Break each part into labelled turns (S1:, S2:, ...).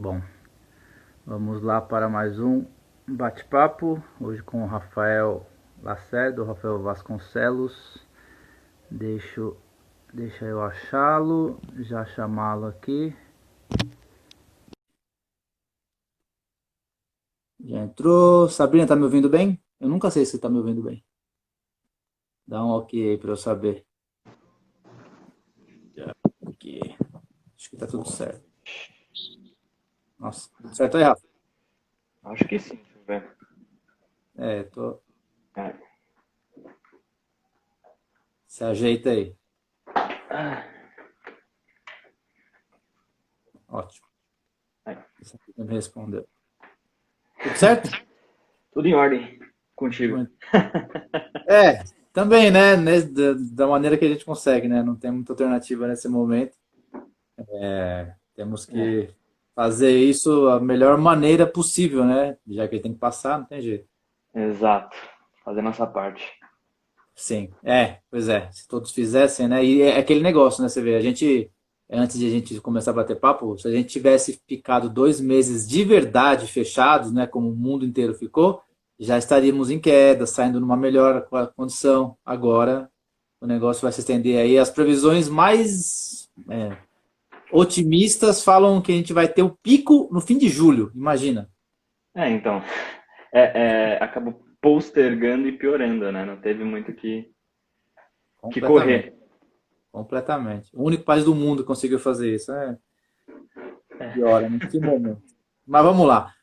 S1: Bom, vamos lá para mais um bate-papo. Hoje com o Rafael Lacerda, o Rafael Vasconcelos. Deixa, deixa eu achá-lo, já chamá-lo aqui. Já entrou. Sabrina, tá me ouvindo bem? Eu nunca sei se tá me ouvindo bem. Dá um ok aí para eu saber. Já, aqui. Acho que tá tudo certo. Nossa, tudo certo aí, Rafa?
S2: Acho que sim, deixa eu ver.
S1: Tô.
S2: É.
S1: Se ajeita aí.
S2: Ah,
S1: Ótimo.
S2: é.
S1: Você me respondeu. Tudo certo?
S2: Tudo em ordem contigo.
S1: Muito. Também, né? Da maneira que a gente consegue, né? Não tem muita alternativa nesse momento. Temos
S2: É,
S1: que fazer isso a melhor maneira possível, né? Já que tem que passar, não tem jeito.
S2: exato. Fazer nossa parte.
S1: Sim, pois é. Se todos fizessem, né? E é aquele negócio, né? Você vê, antes de a gente começar a bater papo, se a gente tivesse ficado 2 meses de verdade fechados, né? Como o mundo inteiro ficou, já estaríamos em queda, saindo numa melhor condição. Agora, o negócio vai se estender aí. As previsões mais otimistas falam que a gente vai ter o pico no fim de julho, imagina.
S2: Então, acabou postergando e piorando, né? Não teve muito que
S1: Completamente,
S2: correr.
S1: completamente. O único país do mundo que conseguiu fazer isso. Piora nesse momento. Mas vamos lá.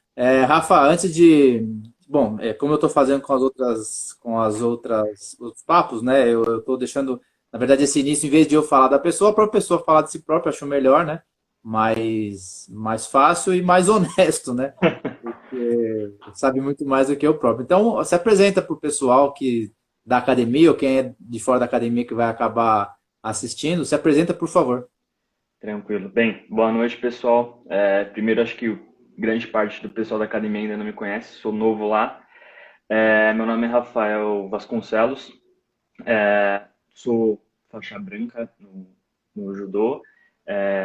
S1: Rafa, antes de. Bom, como eu estou fazendo com as outras, os papos, né? Eu estou deixando, na verdade, esse início, em vez de eu falar da pessoa, para a pessoa falar de si própria, acho melhor, né? Mais fácil e mais honesto, né? Porque sabe muito mais do que eu próprio. Então, se apresenta para o pessoal que da academia, ou quem é de fora da academia que vai acabar assistindo, se apresenta, por favor.
S2: Tranquilo. Bem, boa noite, pessoal. Primeiro, acho que grande parte do pessoal da academia ainda não me conhece, sou novo lá. Meu nome é Rafael Vasconcelos. Sou faixa branca no judô.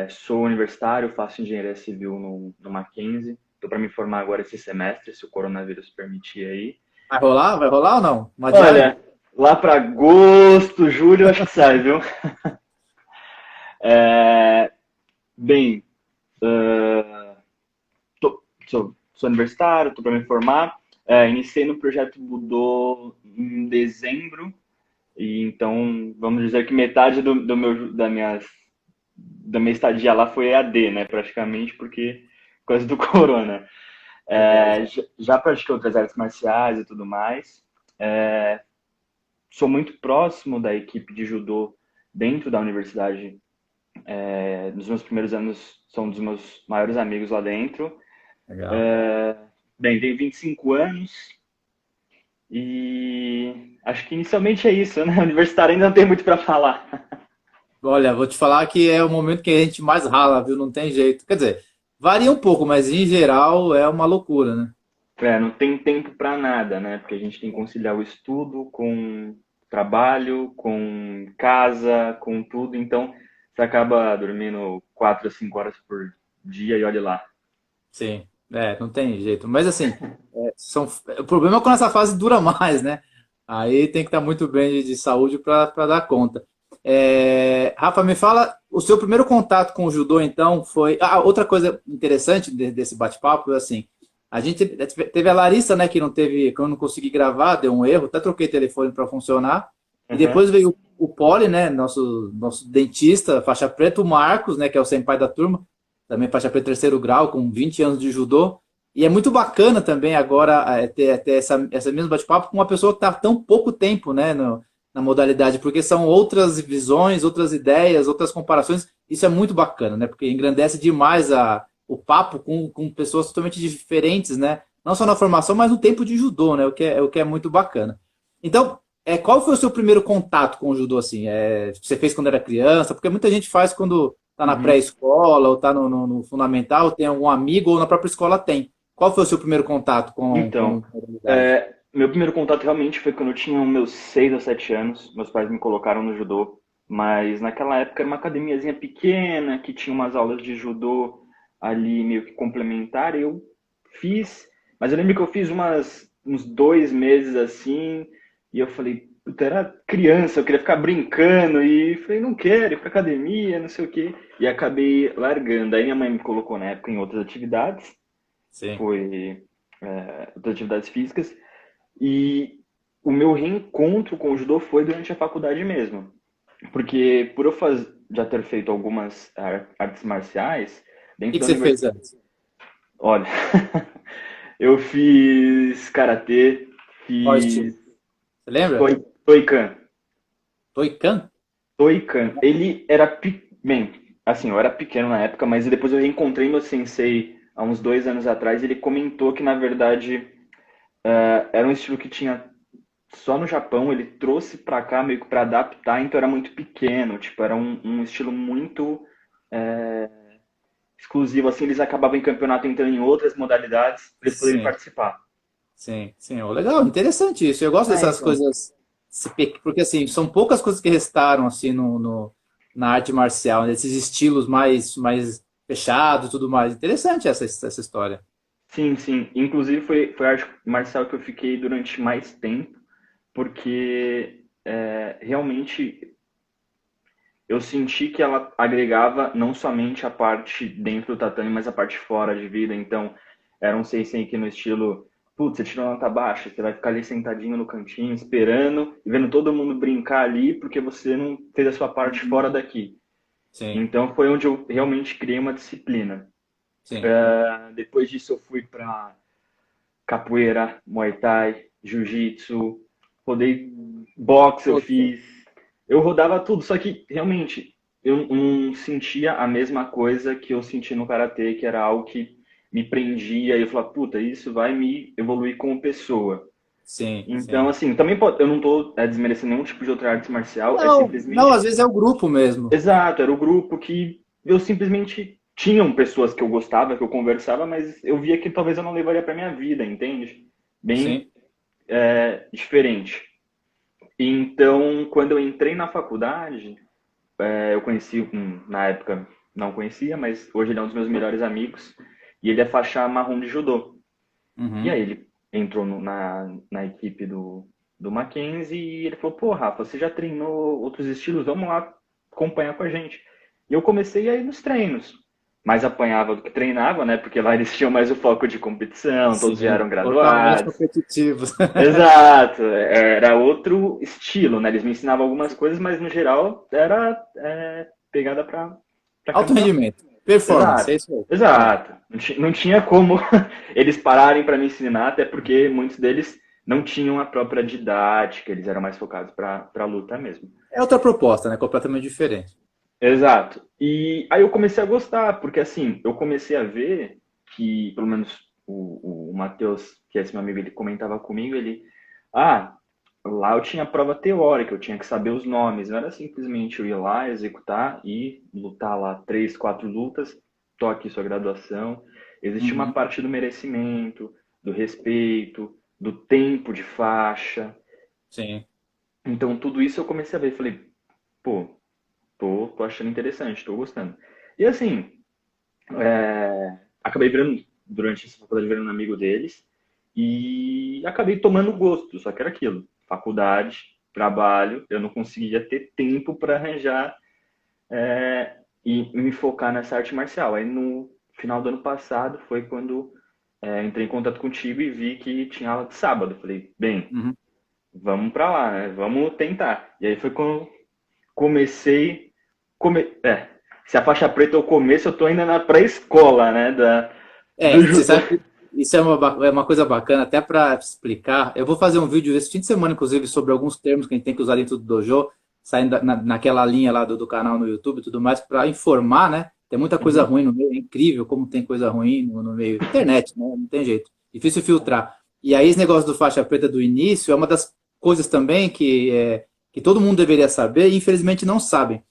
S2: Sou universitário, faço engenharia civil no Mackenzie. Estou para me formar agora esse semestre, se o coronavírus permitir aí.
S1: Vai rolar? Vai rolar ou não? Uma diária?
S2: Olha, lá para agosto, julho, acho que sai, viu? É, bem, uh, sou universitário, estou para me formar. Iniciei no projeto Budô em dezembro. E então, vamos dizer que metade da minha estadia lá foi EAD, né, praticamente, porque por causa do corona. Já pratiquei outras artes marciais e tudo mais. Sou muito próximo da equipe de judô dentro da universidade. Nos meus primeiros anos, são um dos meus maiores amigos lá dentro.
S1: Legal.
S2: Bem, tenho 25 anos e acho que inicialmente é isso, né? Universitário ainda não tem muito para falar.
S1: Olha, vou te falar que é o momento que a gente mais rala, viu? Não tem jeito. Quer dizer, varia um pouco, mas em geral é uma loucura, né?
S2: Não tem tempo para nada, né? Porque a gente tem que conciliar o estudo com trabalho, com casa, com tudo. Então, você acaba dormindo 4 a 5 horas por dia e olha lá.
S1: Sim, não tem jeito. Mas assim, o problema é quando essa fase dura mais, né? Aí tem que estar muito bem de saúde para dar conta. Rafa, me fala, o seu primeiro contato com o judô, então, foi. Outra coisa interessante desse bate-papo é assim: a gente teve a Larissa, né, que não teve, que eu não consegui gravar, deu um erro, até troquei telefone para funcionar. E
S2: Uhum.
S1: depois veio o Poli, né, nosso dentista, faixa preta, o Marcos, né, que é o senpai da turma, também faixa preta terceiro grau, com 20 anos de judô. E é muito bacana também agora ter essa mesmo bate-papo com uma pessoa que está tão pouco tempo, né, na modalidade, porque são outras visões, outras ideias, outras comparações. Isso é muito bacana, né? Porque engrandece demais o papo com pessoas totalmente diferentes, né? Não só na formação, mas no tempo de judô, né? O que é muito bacana. Então, qual foi o seu primeiro contato com o judô, assim? Você fez quando era criança? Porque muita gente faz quando está na
S2: Uhum.
S1: pré-escola ou está no fundamental, tem algum amigo ou na própria escola tem. Qual foi o seu primeiro contato com
S2: Então,
S1: a modalidade?
S2: meu primeiro contato realmente foi quando eu tinha os meus 6 ou 7 anos. Meus pais me colocaram no judô, mas naquela época era uma academiazinha pequena que tinha umas aulas de judô ali meio que complementar, eu fiz, mas eu lembro que eu fiz uns 2 meses assim, e eu falei, puta, era criança, eu queria ficar brincando, e falei, não quero ir pra academia, não sei o quê, e acabei largando. Aí minha mãe me colocou na época em outras atividades,
S1: Sim.
S2: foi outras atividades físicas, e o meu reencontro com o judô foi durante a faculdade mesmo. Porque por eu já ter feito algumas artes marciais,
S1: O que
S2: dentro
S1: que
S2: da
S1: você fez
S2: universidade.
S1: antes?
S2: Olha, eu fiz karatê,
S1: Qual estilo?
S2: fiz
S1: Você lembra?
S2: Toikan.
S1: Toikan?
S2: Toikan. Ele era. Bem, assim, eu era pequeno na época, mas depois eu reencontrei meu sensei há uns 2 anos atrás. Ele comentou que, na verdade, era um estilo que tinha só no Japão. Ele trouxe pra cá meio que pra adaptar, então era muito pequeno. Tipo, era um estilo muito exclusivo. Assim, eles acabavam em campeonato entrando em outras modalidades pra eles poderem
S1: Sim,
S2: participar.
S1: sim, sim. Oh, legal, interessante isso. Eu gosto
S2: Ah,
S1: dessas
S2: então.
S1: coisas, porque assim, são poucas coisas que restaram assim na arte marcial, né? Esses estilos mais fechados e tudo mais. Interessante essa história.
S2: Sim, sim. Inclusive foi a arte marcial que eu fiquei durante mais tempo, porque realmente eu senti que ela agregava não somente a parte dentro do tatame, mas a parte fora de vida. Então, era um sensei que no estilo, putz, você tirou nota baixa, você vai ficar ali sentadinho no cantinho, esperando e vendo todo mundo brincar ali, porque você não fez a sua parte fora
S1: Uhum.
S2: daqui.
S1: Sim,
S2: Então, foi onde eu realmente criei uma disciplina.
S1: sim.
S2: Depois disso, eu fui para capoeira, muay thai, jiu-jitsu, rodei boxe, eu
S1: Puta.
S2: fiz. Eu rodava tudo, só que realmente eu não sentia a mesma coisa que eu senti no karatê, que era algo que me prendia e eu falava, puta, isso vai me evoluir como pessoa.
S1: Sim,
S2: Então,
S1: sim.
S2: assim, também eu não tô desmerecendo nenhum tipo de outra arte marcial, é
S1: Não, não,
S2: simplesmente.
S1: às vezes é o grupo mesmo.
S2: Exato, era o grupo que eu simplesmente. Tinham pessoas que eu gostava, que eu conversava, mas eu via que talvez eu não levaria para minha vida, entende? Bem
S1: Sim.
S2: diferente. Então, quando eu entrei na faculdade, eu conheci, na época não conhecia, mas hoje ele é um dos meus melhores amigos, e ele é faixa marrom de judô. E aí
S1: Uhum.
S2: ele entrou na equipe do Mackenzie e ele falou, pô, Rafa, você já treinou outros estilos, vamos lá acompanhar com a gente. E eu comecei a ir nos treinos. Mais apanhava do que treinava, né? Porque lá eles tinham mais o foco de competição, todos já
S1: Sim.
S2: eram
S1: Totalmente
S2: graduados.
S1: competitivos.
S2: Exato, era outro estilo, né? Eles me ensinavam algumas coisas, mas no geral era pegada para
S1: Alto
S2: campeonato.
S1: rendimento. Performance, é
S2: Exato,
S1: isso aí. É.
S2: exato. Não tinha como eles pararem para me ensinar, até porque muitos deles não tinham a própria didática, eles eram mais focados para luta mesmo.
S1: É outra proposta, né? Completamente diferente.
S2: Exato. E aí eu comecei a gostar, porque assim, eu comecei a ver que, pelo menos o Matheus, que é esse meu amigo, ele comentava comigo, ah, lá eu tinha prova teórica, eu tinha que saber os nomes, não era simplesmente eu ir lá, executar e lutar lá 3, 4 lutas, toque sua graduação. Existia uma
S1: Uhum.
S2: parte do merecimento, do respeito, do tempo de faixa.
S1: Sim.
S2: Então tudo isso eu comecei a ver, falei, pô, tô achando interessante, tô gostando. E assim, acabei virando, durante essa faculdade, virando amigo deles e acabei tomando gosto, só que era aquilo, faculdade, trabalho, eu não conseguia ter tempo para arranjar e me focar nessa arte marcial. Aí no final do ano passado foi quando entrei em contato contigo e vi que tinha aula de sábado. Falei, bem,
S1: Uhum.
S2: vamos para lá, né? Vamos tentar. E aí foi quando comecei. Se a faixa preta é o começo, eu tô ainda na pré-escola, né? Do
S1: Você
S2: judô.
S1: sabe que isso é é uma coisa bacana, até para explicar. Eu vou fazer um vídeo esse fim de semana, inclusive, sobre alguns termos que a gente tem que usar dentro do dojo, saindo naquela linha lá do canal no YouTube e tudo mais, para informar, né? Tem muita coisa
S2: Uhum.
S1: ruim no meio, é incrível como tem coisa ruim no meio. Internet, né? Não tem jeito. Difícil filtrar. E aí, esse negócio do faixa preta do início é uma das coisas também que todo mundo deveria saber e infelizmente não sabem.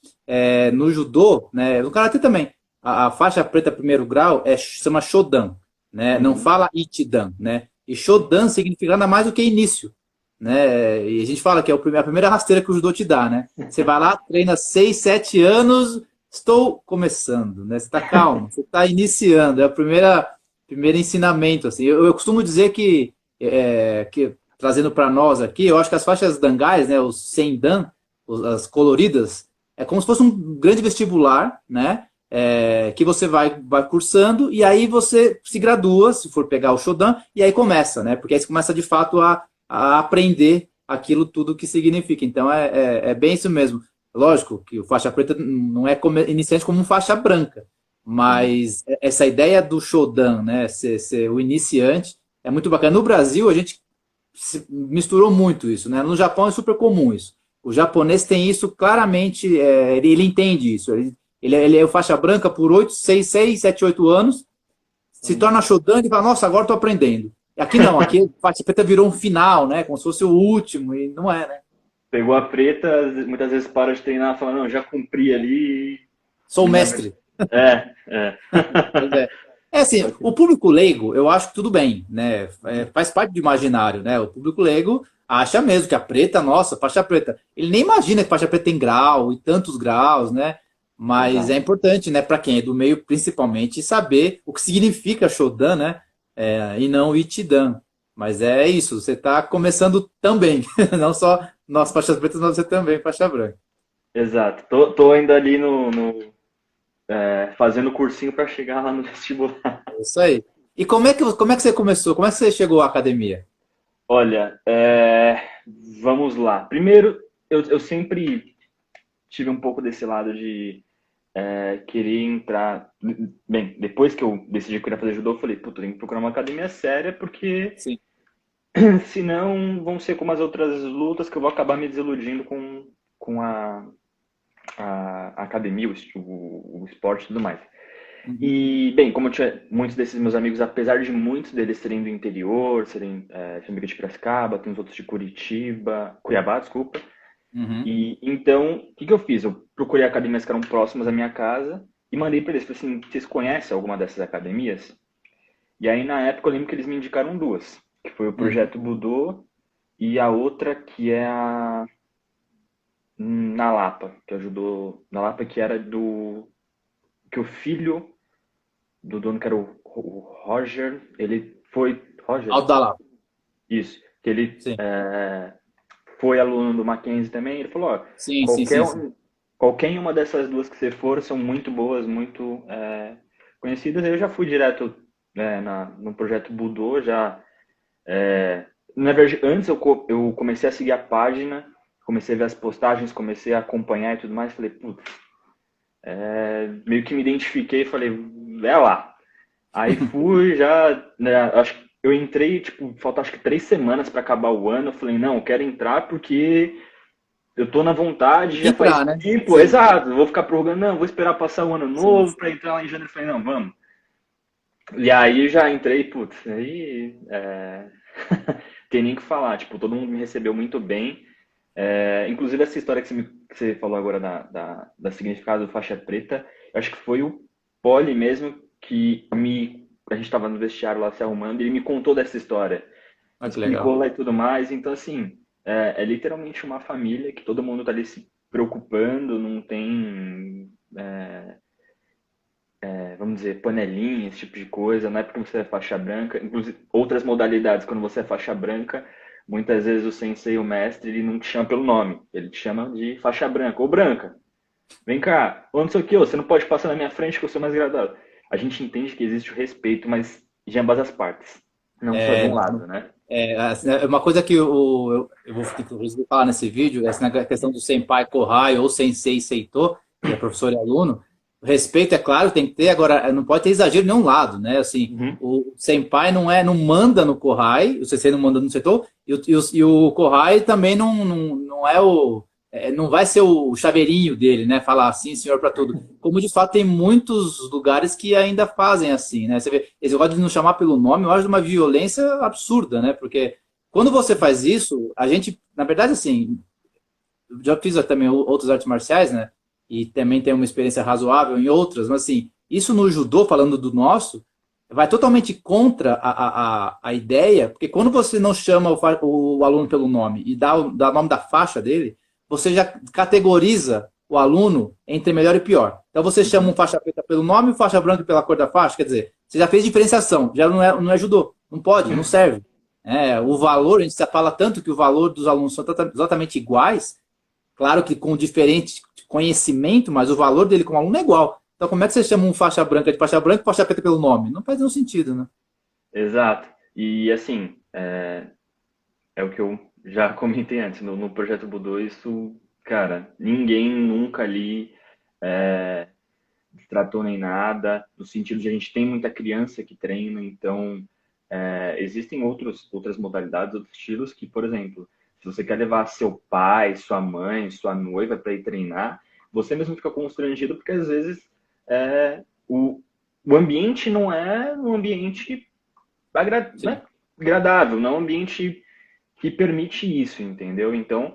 S1: No judô, né? No karatê também. A faixa preta primeiro grau se chama Shodan, né? Não
S2: Uhum.
S1: fala Ichidan, né? E Shodan significa nada mais do que início, né? E a gente fala que é a primeira rasteira que o judô te dá, né? Você vai lá, treina 6, 7 anos estou começando, né? Você está calmo, você está iniciando, é o primeiro ensinamento, assim. Eu costumo dizer que trazendo para nós aqui, eu acho que as faixas dangais, né, os sendan, as coloridas, é como se fosse um grande vestibular, né? Que você vai cursando e aí você se gradua, se for pegar o Shodan, e aí começa, né? Porque aí você começa de fato a aprender aquilo tudo que significa. Então é bem isso mesmo. Lógico que o faixa preta não é iniciante como um faixa branca,
S2: Sim.
S1: mas essa ideia do Shodan, né, ser o iniciante, é muito bacana. No Brasil, a gente misturou muito isso, né? No Japão é super comum isso. O japonês tem isso claramente, ele entende isso. Ele é o faixa branca por 8, 6, 6, 7, 8 anos, se
S2: Então,
S1: torna Shodan e fala, nossa, agora estou aprendendo. E aqui não, aqui o faixa preta virou um final, né? Como se fosse o último, e não é, né?
S2: pegou a preta, muitas vezes para de treinar, fala, não, já cumpri ali.
S1: Sou
S2: E na
S1: mestre.
S2: verdade. É.
S1: Pois é. É assim, o público leigo, eu acho que tudo bem, né? Faz parte do imaginário, né? O público leigo acha mesmo que a preta, nossa, faixa preta. Ele nem imagina que faixa preta tem grau e tantos graus, né? Mas é
S2: Exato.
S1: importante, né, para quem é do meio, principalmente, saber o que significa Shodan, né? E não Ichidan. Mas é isso, você está começando também. Não só nós faixas pretas, mas você também, faixa branca.
S2: Exato. Tô ainda ali fazendo cursinho para chegar lá no vestibular.
S1: É isso aí. E como é que você começou? Como é que você chegou à academia?
S2: Olha, vamos lá. Primeiro, eu sempre tive um pouco desse lado de querer entrar. Bem, depois que eu decidi que eu queria fazer judô, eu falei, puta, tem que procurar uma academia séria, porque
S1: Sim.
S2: senão vão ser como as outras lutas que eu vou acabar me desiludindo com a academia, o esporte e tudo mais.
S1: Uhum.
S2: E, bem, como eu tinha muitos desses meus amigos, apesar de muitos deles serem do interior, serem tinha amigo de Piracicaba, tem uns outros de Curitiba, Cuiabá, desculpa.
S1: Uhum.
S2: E então, o que eu fiz? Eu procurei academias que eram próximas à minha casa e mandei para eles, falei assim, vocês conhecem alguma dessas academias? E aí, na época, eu lembro que eles me indicaram duas, que foi o
S1: Uhum.
S2: Projeto Budô e a outra que é a na Lapa, que ajudou na Lapa, que era do que o filho do dono, que era o Roger, ele foi. Roger?
S1: Alto da Lapa.
S2: Isso. Que ele
S1: Sim.
S2: foi aluno do Mackenzie também. Ele falou: ó,
S1: Sim, sim,
S2: qualquer,
S1: sim, sim.
S2: qualquer uma dessas duas que você for são muito boas, muito conhecidas. Eu já fui direto no projeto Budô, já. Na verdade, antes eu comecei a seguir a página, comecei a ver as postagens, comecei a acompanhar e tudo mais. Falei, putz, meio que me identifiquei e falei, é lá. Aí fui já, né, acho que eu entrei, tipo, falta acho que 3 semanas para acabar o ano. Eu falei, não, eu quero entrar porque eu tô na vontade, já faz
S1: Entrar, né?
S2: tempo,
S1: Sim.
S2: exato, vou ficar prorrogando, não, vou esperar passar o ano
S1: Sim,
S2: novo para
S1: sim.
S2: entrar lá em janeiro. Eu falei, não, vamos. E aí já entrei, putz, aí tem nem o que falar, tipo, todo mundo me recebeu muito bem. Inclusive essa história que você falou agora da significado do faixa preta, eu acho que foi o Poli mesmo a gente estava no vestiário lá se arrumando e ele me contou dessa história, me
S1: Olha que
S2: explicou
S1: legal.
S2: lá e tudo mais. Então, assim, é literalmente uma família que todo mundo tá ali se preocupando, não tem, vamos dizer, panelinha, esse tipo de coisa. Não é porque você é faixa branca, inclusive outras modalidades, quando você é faixa branca, muitas vezes o sensei, o mestre, ele não te chama pelo nome, ele te chama de faixa branca ou branca. Vem cá, ou não sei o que, você não pode passar na minha frente que eu sou mais agradável. A gente entende que existe o respeito, mas de ambas as partes, não só de um lado, né?
S1: Assim, é uma coisa que eu vou inclusive falar nesse vídeo, essa na questão do senpai Kohai ou sensei Seito, que é professor e aluno. O respeito, é claro, tem que ter, agora não pode ter exagero em nenhum lado, né? Assim,
S2: Uhum.
S1: o senpai não manda no Kohai, o sensei não manda no Seito, e o Kohai também não é não vai ser o chaveirinho dele, né? Falar assim, senhor, para tudo. Como de fato tem muitos lugares que ainda fazem assim, né? Você vê, esse negócio de nos chamar pelo nome, eu acho uma violência absurda, né? Porque quando você faz isso, a gente, na verdade, assim, eu já fiz também outras artes marciais, né? E também tenho uma experiência razoável em outras, mas assim, isso no judô, falando do nosso, vai totalmente contra a ideia, porque quando você não chama o aluno pelo nome e dá o nome da faixa dele, você já categoriza o aluno entre melhor e pior. Então você chama um faixa preta pelo nome e faixa branca pela cor da faixa, quer dizer, você já fez diferenciação, já não é judô, não pode, não serve. O valor, a gente fala tanto que o valor dos alunos são exatamente iguais, claro que com diferente conhecimento, mas o valor dele como aluno é igual. Então como é que você chama um faixa branca de faixa branca e faixa preta pelo nome? Não faz nenhum sentido, né?
S2: Exato. E assim, é o que eu já comentei antes, no projeto Budô, isso, cara, ninguém nunca ali tratou nem nada, no sentido de a gente tem muita criança que treina, então existem outras modalidades, outros estilos que, por exemplo, se você quer levar seu pai, sua mãe, sua noiva para ir treinar, você mesmo fica constrangido porque às vezes o ambiente não é um ambiente não é
S1: Sim.
S2: agradável, não é um ambiente que permite isso, entendeu? Então,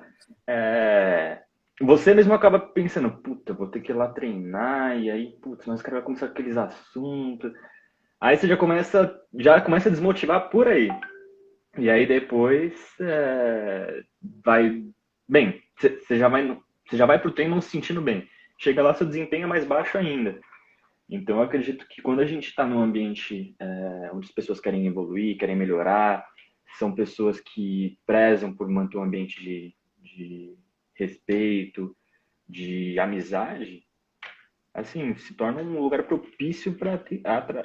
S2: você mesmo acaba pensando, puta, vou ter que ir lá treinar, e aí, putz, mas o cara vai começar com aqueles assuntos. Aí você já começa a desmotivar por aí. E aí depois vai. Bem, você já vai pro treino não se sentindo bem. Chega lá, seu desempenho é mais baixo ainda. Então, eu acredito que quando a gente está num ambiente onde as pessoas querem evoluir, querem melhorar, são pessoas que prezam por manter um ambiente de respeito, de amizade, assim, se torna um lugar propício para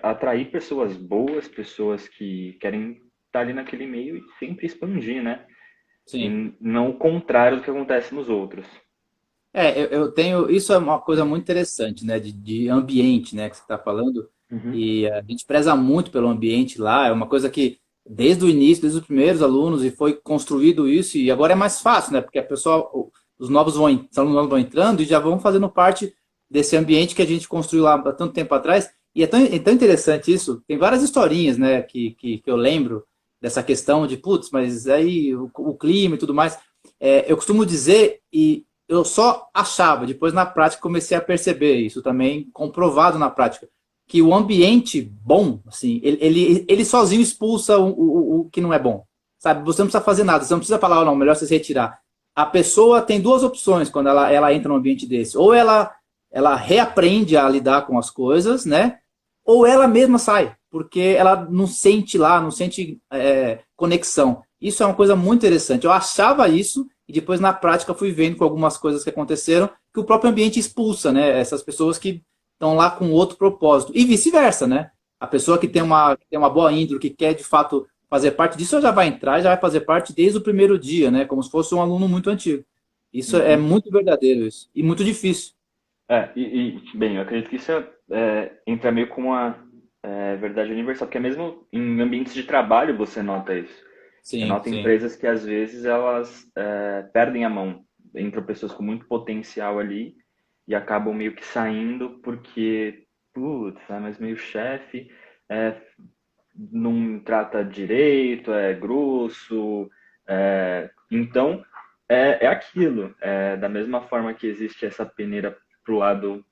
S2: atrair pessoas boas, pessoas que querem estar ali naquele meio e sempre expandir, né?
S1: Sim.
S2: E não o contrário do que acontece nos outros.
S1: Eu tenho. Isso é uma coisa muito interessante, né? De ambiente, né? Que você está falando.
S2: Uhum.
S1: E a gente preza muito pelo ambiente lá. É uma coisa que, desde o início, desde os primeiros alunos, e foi construído isso. E agora é mais fácil, né? Porque a pessoa, os novos os alunos novos vão entrando e já vão fazendo parte desse ambiente que a gente construiu lá há tanto tempo atrás. E é tão interessante isso. Tem várias historinhas, né? Que eu lembro dessa questão de, putz, mas aí o clima e tudo mais. Eu costumo dizer, e eu só achava, depois na prática comecei a perceber isso também, comprovado na prática, que o ambiente bom, assim, ele sozinho expulsa o que não é bom. Sabe? Você não precisa fazer nada, você não precisa falar, oh, não, melhor você se retirar. A pessoa tem duas opções quando ela entra num ambiente desse. Ou ela reaprende a lidar com as coisas, né? Ou ela mesma sai, porque ela não sente lá, não sente conexão. Isso é uma coisa muito interessante. Eu achava isso e depois na prática fui vendo com algumas coisas que aconteceram que o próprio ambiente expulsa, né? Essas pessoas que estão lá com outro propósito. E vice-versa, né? A pessoa que tem uma boa índole, que quer de fato fazer parte disso, já vai entrar, já vai fazer parte desde o primeiro dia, né? Como se fosse um aluno muito antigo. Isso é
S2: Uhum.
S1: muito verdadeiro isso. E muito difícil.
S2: Bem, eu acredito que isso entra meio como uma verdade universal, porque mesmo em ambientes de trabalho você nota isso. Eu
S1: Sim,
S2: noto
S1: sim.
S2: empresas que às vezes elas perdem a mão, entram pessoas com muito potencial ali e acabam meio que saindo porque, putz, mas meio chefe não trata direito, é grosso, então é aquilo. Da mesma forma que existe essa peneira pro lado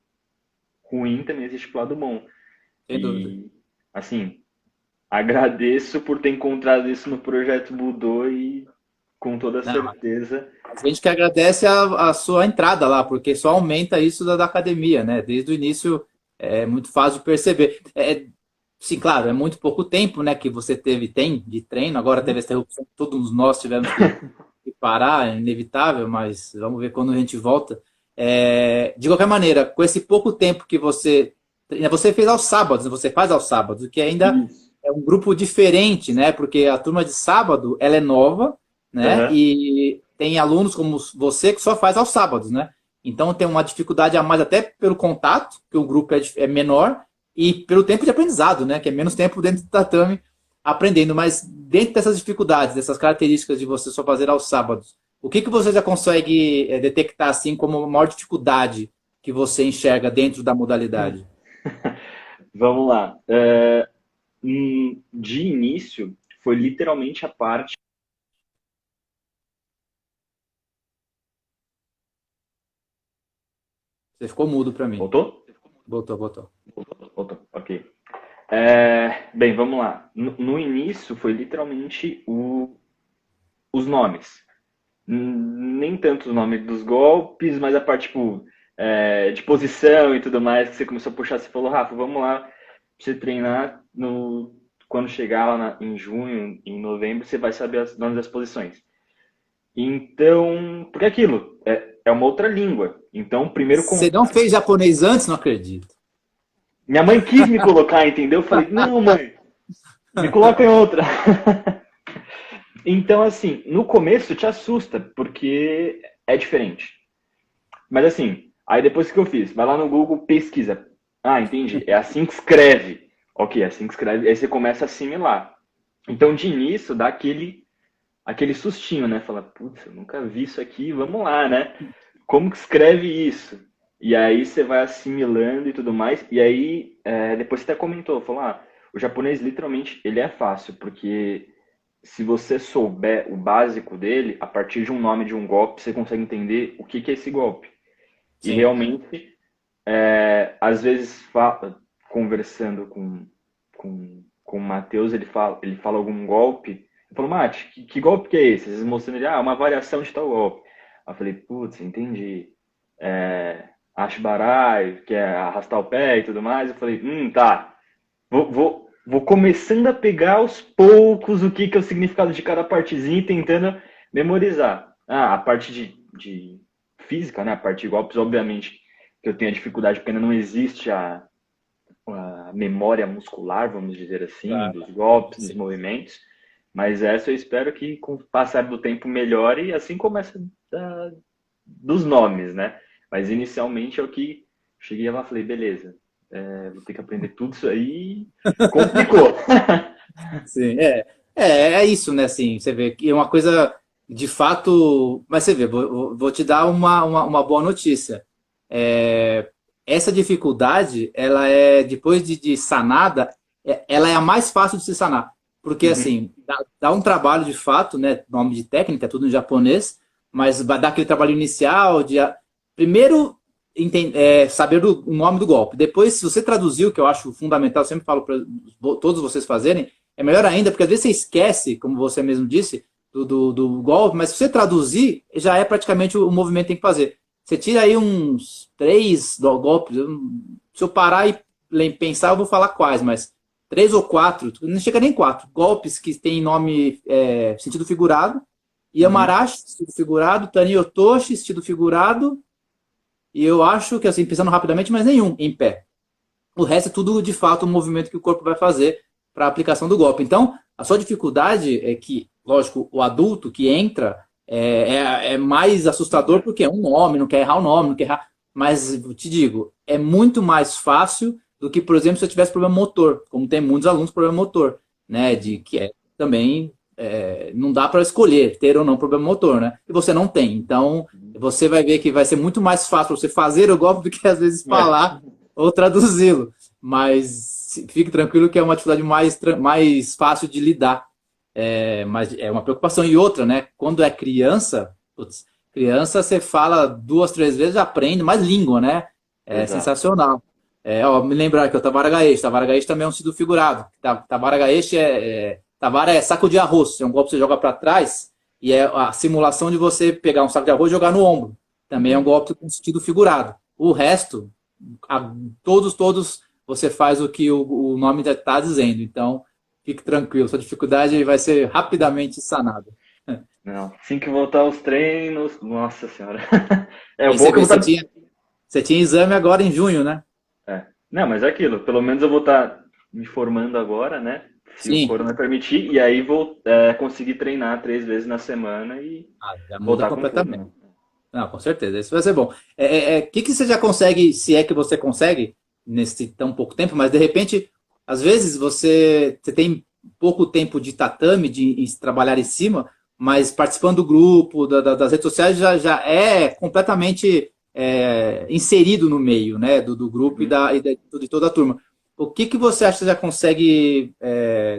S2: ruim, também existe pro lado bom.
S1: Sem dúvida.
S2: E, assim, agradeço por ter encontrado isso no projeto Budô e com toda
S1: Não,
S2: certeza.
S1: a gente que agradece a sua entrada lá, porque só aumenta isso da academia, né? Desde o início é muito fácil de perceber. Sim, claro, é muito pouco tempo, né, que você tem de treino. Agora teve essa interrupção, todos nós tivemos que parar, é inevitável, mas vamos ver quando a gente volta. De qualquer maneira, com esse pouco tempo que você fez aos sábados, você faz aos sábados, o que ainda
S2: Isso.
S1: é um grupo diferente, né? Porque a turma de sábado, ela é nova, né?
S2: Aham.
S1: E tem alunos como você que só faz aos sábados, né? Então tem uma dificuldade a mais até pelo contato, que o grupo é menor, e pelo tempo de aprendizado, né? Que é menos tempo dentro do tatame aprendendo. Mas dentro dessas dificuldades, dessas características de você só fazer aos sábados, o que você já consegue detectar assim como a maior dificuldade que você enxerga dentro da modalidade?
S2: Vamos lá. De início, foi literalmente a parte.
S1: Você ficou mudo para mim.
S2: Voltou?
S1: Voltou, voltou.
S2: Voltou, ok. Bem, vamos lá. No início, foi literalmente os nomes. Nem tanto os nomes dos golpes, mas a parte, tipo, de posição e tudo mais, que você começou a puxar, você falou, Rafa, vamos lá, pra você treinar quando chegar lá em junho, em novembro, você vai saber os nomes das posições. Então, porque aquilo é uma outra língua. Então, o primeiro
S1: Você não
S2: contato.
S1: fez japonês antes? Não acredito.
S2: Minha mãe quis me colocar, entendeu? Eu falei, não, mãe, me coloca em outra. Então, assim, no começo te assusta, porque é diferente. Mas assim, aí depois que eu fiz, vai lá no Google, pesquisa. Ah, entendi. É assim que escreve. Ok, é assim que escreve. Aí você começa a assimilar. Então, de início, dá aquele sustinho, né? Fala, putz, eu nunca vi isso aqui, vamos lá, né? Como que escreve isso? E aí você vai assimilando e tudo mais. E aí, depois você até comentou, falou, o japonês literalmente, ele é fácil, porque se você souber o básico dele, a partir de um nome de um golpe, você consegue entender o que é esse golpe. E
S1: Sim.
S2: realmente, às vezes, conversando com o Matheus, ele fala algum golpe. Eu falo, Mate, que golpe que é esse? Vocês mostrando ele, uma variação de tal golpe. Aí eu falei, putz, entendi. Ashbarai, que é arrastar o pé e tudo mais. Eu falei, tá. Vou começando a pegar aos poucos o que é o significado de cada partezinha e tentando memorizar. A parte de física, né? A parte de golpes, obviamente, que eu tenho a dificuldade porque ainda não existe a memória muscular, vamos dizer assim,
S1: Claro.
S2: dos golpes, dos
S1: Sim.
S2: movimentos. Mas essa eu espero que com o passar do tempo melhore e assim começa dos nomes, né? Mas inicialmente é o que cheguei lá e falei, beleza, vou ter que aprender tudo isso aí. Complicou.
S1: Sim, é isso, né? Assim, você vê que é uma coisa de fato. Mas você vê, vou te dar uma boa notícia. É, essa dificuldade, ela é, depois de sanada, ela é a mais fácil de se sanar. Porque,
S2: Uhum.
S1: assim, dá um trabalho de fato, né? Nome de técnica, é tudo em japonês, mas vai dar aquele trabalho inicial de. Primeiro, saber o nome do golpe. Depois, se você traduziu, que eu acho fundamental, eu sempre falo para todos vocês fazerem, é melhor ainda, porque às vezes você esquece, como você mesmo disse, do golpe, mas se você traduzir, já é praticamente o movimento que tem que fazer. Você tira aí uns três golpes. Se eu parar e pensar, eu vou falar quais, mas três ou quatro, não chega nem quatro, golpes que tem nome sentido figurado.
S2: Uhum.
S1: Yamarashi, sentido figurado, Taniotoshi, sentido figurado, e eu acho que, assim, pensando rapidamente, mas nenhum em pé. O resto é tudo, de fato, o movimento que o corpo vai fazer para a aplicação do golpe. Então, a sua dificuldade é que, lógico, o adulto que entra é mais assustador porque é um nome, não quer errar o nome, não quer errar. Mas, eu te digo, é muito mais fácil do que, por exemplo, se eu tivesse problema motor, como tem muitos alunos com problema motor, né? De que também não dá para escolher ter ou não problema motor, né? E você não tem. Então, você vai ver que vai ser muito mais fácil você fazer o golpe do que às vezes
S2: É.
S1: falar ou traduzi-lo. Mas fique tranquilo que é uma atividade mais fácil de lidar. Mas é uma preocupação. E outra, né? Quando é criança, putz, criança você fala duas, três vezes, já aprende mais língua, né? É
S2: Exato.
S1: sensacional. Me lembrar que o Tabara Gaeshi. Tabara Gaeshi também é um sentido figurado. Tabara Gaeshi Tabara é saco de arroz. É um golpe que você joga para trás e é a simulação de você pegar um saco de arroz e jogar no ombro. Também é um
S2: Uhum.
S1: golpe com sentido figurado. O resto, todos você faz o que o nome está dizendo. Então, fique tranquilo, sua dificuldade vai ser rapidamente sanada.
S2: Não, assim que voltar aos treinos, nossa senhora. É
S1: Aí
S2: bom
S1: você
S2: que eu
S1: vê,
S2: vou estar.
S1: você tinha exame agora em junho, né?
S2: Não, mas é aquilo. Pelo menos eu vou estar me formando agora, né? Se o
S1: Sim.
S2: corona permitir, e aí vou conseguir treinar 3 vezes na semana e
S1: Já muda
S2: voltar com tudo,
S1: completamente.
S2: né?
S1: Não, com certeza, isso vai ser bom. Que você já consegue, se é que você consegue, nesse tão pouco tempo, mas de repente, às vezes você tem pouco tempo de tatame, de trabalhar em cima, mas participando do grupo, das redes sociais, já é completamente inserido no meio, né, do grupo
S2: Uhum.
S1: de toda a turma. O que você acha que você já consegue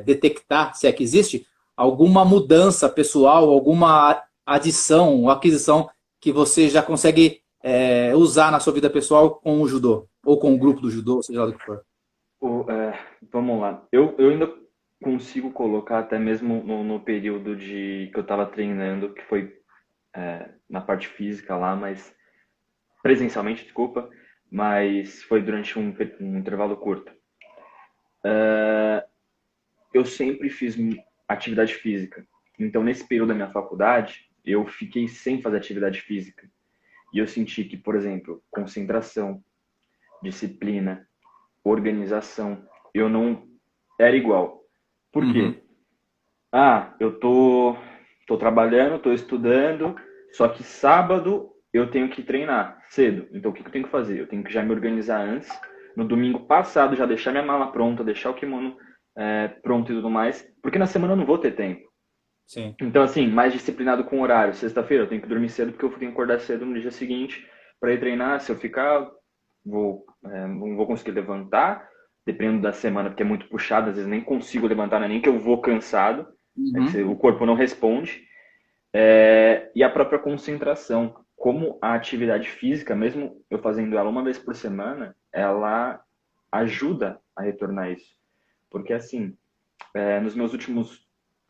S1: detectar, se é que existe, alguma mudança pessoal, alguma adição ou aquisição que você já consegue usar na sua vida pessoal com o judô, ou com o grupo do judô, seja lá do que for.
S2: Vamos lá. Eu ainda consigo colocar até mesmo no período que eu estava treinando, que foi na parte física lá, mas presencialmente, desculpa, mas foi durante um intervalo curto. Eu sempre fiz atividade física. Então, nesse período da minha faculdade, eu fiquei sem fazer atividade física. E eu senti que, por exemplo, concentração, disciplina, organização, eu não era igual. Por
S1: Uhum.
S2: quê? Eu tô trabalhando, tô estudando, só que sábado eu tenho que treinar cedo. Então, o que eu tenho que fazer? Eu tenho que já me organizar antes. No domingo passado, já deixar minha mala pronta, deixar o kimono pronto e tudo mais, porque na semana eu não vou ter tempo.
S1: Sim.
S2: Então, assim, mais disciplinado com o horário. Sexta-feira eu tenho que dormir cedo porque eu tenho que acordar cedo no dia seguinte para ir treinar. Se eu ficar, não vou conseguir levantar, dependendo da semana, porque é muito puxado, às vezes nem consigo levantar, não é nem que eu vou cansado, é que
S1: Uhum.
S2: o corpo não responde. E a própria concentração. Como a atividade física, mesmo eu fazendo ela uma vez por semana, ela ajuda a retornar isso. Porque, assim, nos meus últimos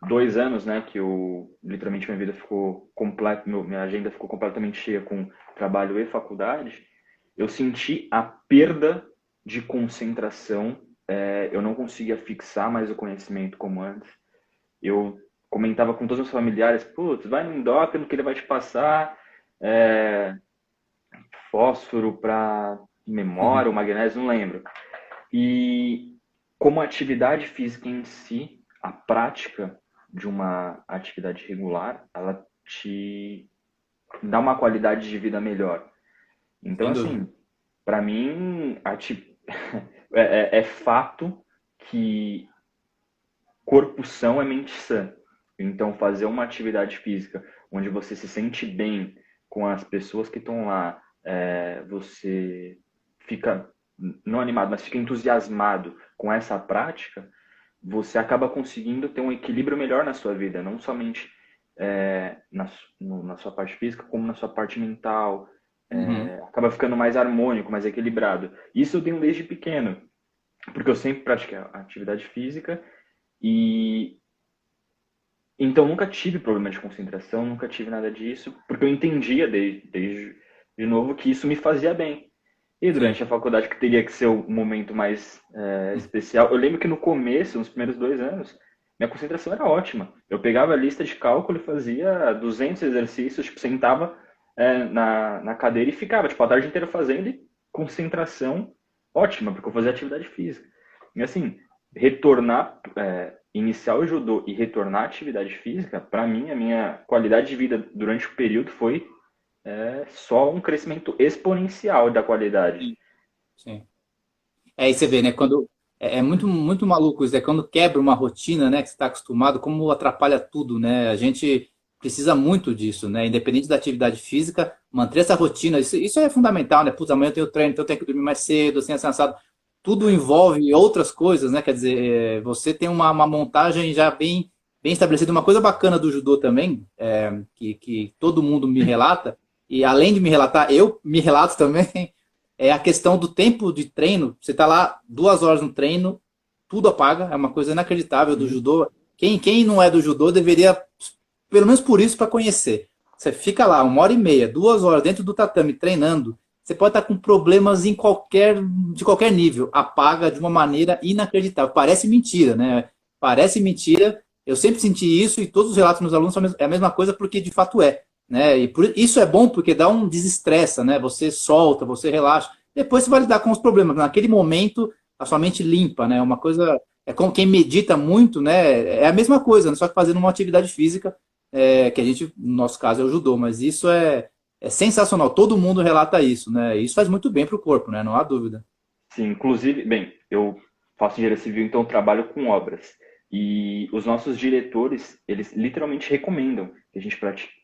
S2: 2 anos, né, que eu literalmente minha vida ficou completa, minha agenda ficou completamente cheia com trabalho e faculdade, eu senti a perda de concentração. Eu não conseguia fixar mais o conhecimento como antes. Eu comentava com todos os familiares, putz, vai no endócrino que ele vai te passar fósforo para memória,
S1: Uhum.
S2: ou magnésio, não lembro. E como atividade física em si, a prática de uma atividade regular, ela te dá uma qualidade de vida melhor. Então,
S1: Sem dúvida.
S2: assim, para mim, é fato que corpo são é mente sã. Então, fazer uma atividade física onde você se sente bem com as pessoas que estão lá, você fica, não animado, mas fica entusiasmado com essa prática, você acaba conseguindo ter um equilíbrio melhor na sua vida, não somente na sua parte física, como na sua parte mental.
S1: Uhum.
S2: Acaba ficando mais harmônico, mais equilibrado. Isso eu tenho desde pequeno, porque eu sempre pratiquei atividade física e então nunca tive problema de concentração, nunca tive nada disso, porque eu entendia desde de novo que isso me fazia bem. E
S1: Sim.
S2: durante a faculdade, que teria que ser o momento mais especial, eu lembro que no começo, nos primeiros 2 anos, minha concentração era ótima. Eu pegava a lista de cálculo e fazia 200 exercícios, tipo, sentava na cadeira e ficava, tipo, a tarde inteira fazendo e concentração ótima, porque eu fazia atividade física. E assim, retornar, iniciar o judô e retornar à atividade física, para mim, a minha qualidade de vida durante o período foi só um crescimento exponencial da qualidade.
S1: Sim. Sim. Aí você vê, né? Quando é muito muito maluco isso, é quando quebra uma rotina, né? Que você está acostumado, como atrapalha tudo, né? A gente precisa muito disso, né? Independente da atividade física, manter essa rotina, isso é fundamental, né? Putz, amanhã eu tenho treino, então eu tenho que dormir mais cedo, assim, assado. Tudo envolve outras coisas, né? Quer dizer, você tem uma montagem já bem estabelecida. Uma coisa bacana do judô também, que todo mundo me relata, e além de me relatar, eu me relato também, é a questão do tempo de treino. Você está lá 2 horas no treino, tudo apaga, é uma coisa inacreditável do
S2: Uhum.
S1: judô. Quem não é do judô deveria, pelo menos por isso, para conhecer. Você fica lá 1 hora e meia, 2 horas dentro do tatame treinando. Você pode estar com problemas de qualquer nível. Apaga de uma maneira inacreditável. Parece mentira, né? Parece mentira. Eu sempre senti isso e todos os relatos dos meus alunos são a mesma coisa porque de fato é. Né? E isso é bom porque dá um desestressa, né? Você solta, você relaxa. Depois você vai lidar com os problemas. Naquele momento, a sua mente limpa, né? Uma coisa. É como quem medita muito, né? É a mesma coisa, né? Só que fazendo uma atividade física, que a gente, no nosso caso, é o judô, mas isso é sensacional. Todo mundo relata isso, né? Isso faz muito bem para o corpo, né? Não há dúvida.
S2: Sim, inclusive, bem, eu faço engenharia civil, então trabalho com obras. E os nossos diretores, eles literalmente recomendam que a gente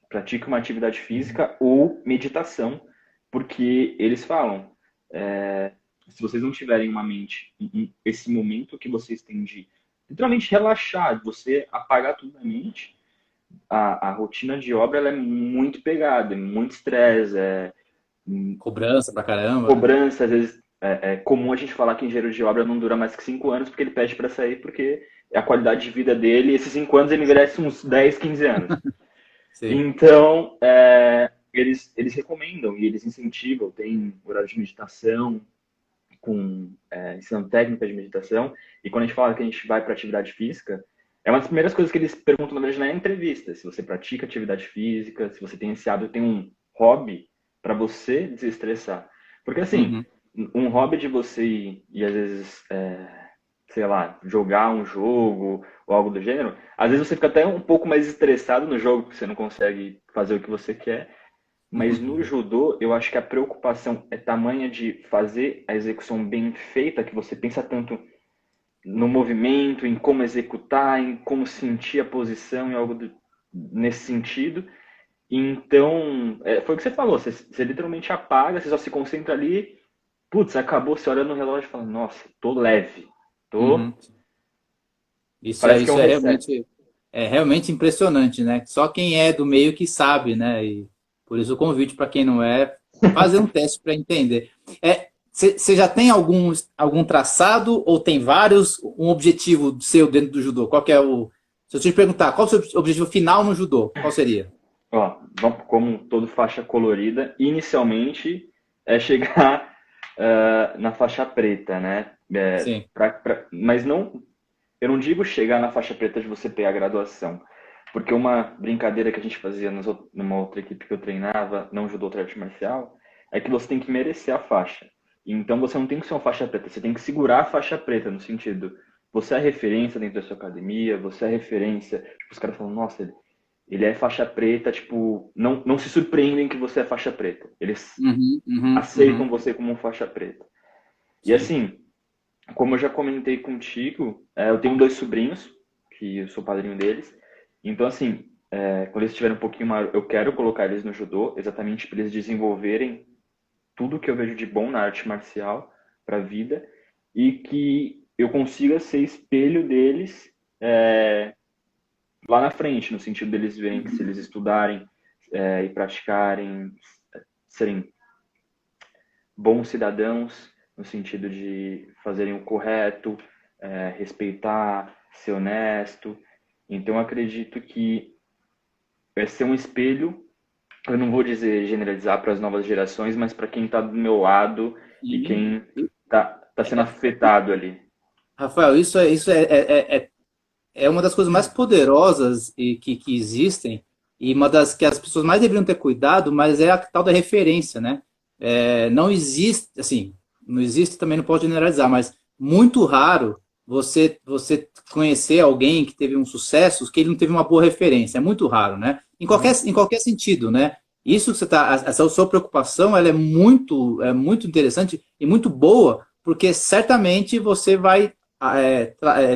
S2: pratique uma atividade física ou meditação, porque eles falam, se vocês não tiverem uma mente, esse momento que vocês têm de literalmente relaxar, de você apagar tudo da mente, a rotina de obra ela é muito pegada, é muito estresse,
S1: Cobrança pra caramba.
S2: cobrança, às vezes é comum a gente falar que engenheiro de obra não dura mais que 5 anos porque ele pede para sair porque é a qualidade de vida dele, e esses 5 anos ele envelhece uns 10, 15 anos.
S1: Sim.
S2: Então, eles recomendam e eles incentivam, tem horário de meditação, com ensinando técnica de meditação, e quando a gente fala que a gente vai para atividade física, é uma das primeiras coisas que eles perguntam, na verdade, na entrevista, se você pratica atividade física, se você tem esse hábito, tem um hobby para você desestressar. Porque, assim, um hobby de você ir às vezes, sei lá, jogar um jogo ou algo do gênero, às vezes você fica até um pouco mais estressado no jogo, porque você não consegue fazer o que você quer. Mas no judô, eu acho que a preocupação é tamanha de fazer a execução bem feita, que você pensa tanto no movimento, em como executar, em como sentir a posição e algo nesse sentido. Então, foi o que você falou, você literalmente apaga, você só se concentra ali, putz, acabou, você olha no relógio e fala, nossa, tô leve, parece que é um reset.
S1: Realmente impressionante, né? Só quem é do meio que sabe, né? E por isso o convite para quem não é, fazer um teste para entender. Você já tem algum traçado ou tem vários? Um objetivo seu dentro do judô? Qual que é o... Se eu te perguntar, qual é o seu objetivo final no judô? Qual seria?
S2: Ó, como todo faixa colorida, inicialmente é chegar na faixa preta, né?
S1: Sim.
S2: Mas não, eu não digo chegar na faixa preta de você ter a graduação, porque uma brincadeira que a gente fazia numa outra equipe que eu treinava, não judô, outra arte marcial, é que você tem que merecer a faixa. Então você não tem que ser uma faixa preta, você tem que segurar a faixa preta, no sentido, você é a referência dentro da sua academia, você é a referência, tipo, os caras falam, nossa, ele é faixa preta, tipo, não se surpreendem que você é faixa preta. Eles aceitam você como faixa preta.
S1: Sim.
S2: E assim, como eu já comentei contigo, eu tenho 2 sobrinhos, que eu sou padrinho deles. Então, assim, quando eles estiverem um pouquinho maior, eu quero colocar eles no judô, exatamente para eles desenvolverem tudo que eu vejo de bom na arte marcial para a vida e que eu consiga ser espelho deles lá na frente, no sentido deles verem que se eles estudarem e praticarem, serem bons cidadãos, no sentido de fazerem o correto, respeitar, ser honesto. Então, eu acredito que vai ser um espelho, eu não vou dizer generalizar para as novas gerações, mas para quem está do meu lado e quem está sendo afetado ali.
S1: Rafael, isso é uma das coisas mais poderosas que existem e uma das que as pessoas mais deveriam ter cuidado, mas é a tal da referência, né? Não existe, assim, não existe, também não pode generalizar, mas muito raro você conhecer alguém que teve um sucesso que ele não teve uma boa referência. É muito raro, né? Em qualquer sentido, né? Isso que essa sua preocupação, ela é muito interessante e muito boa, porque certamente você vai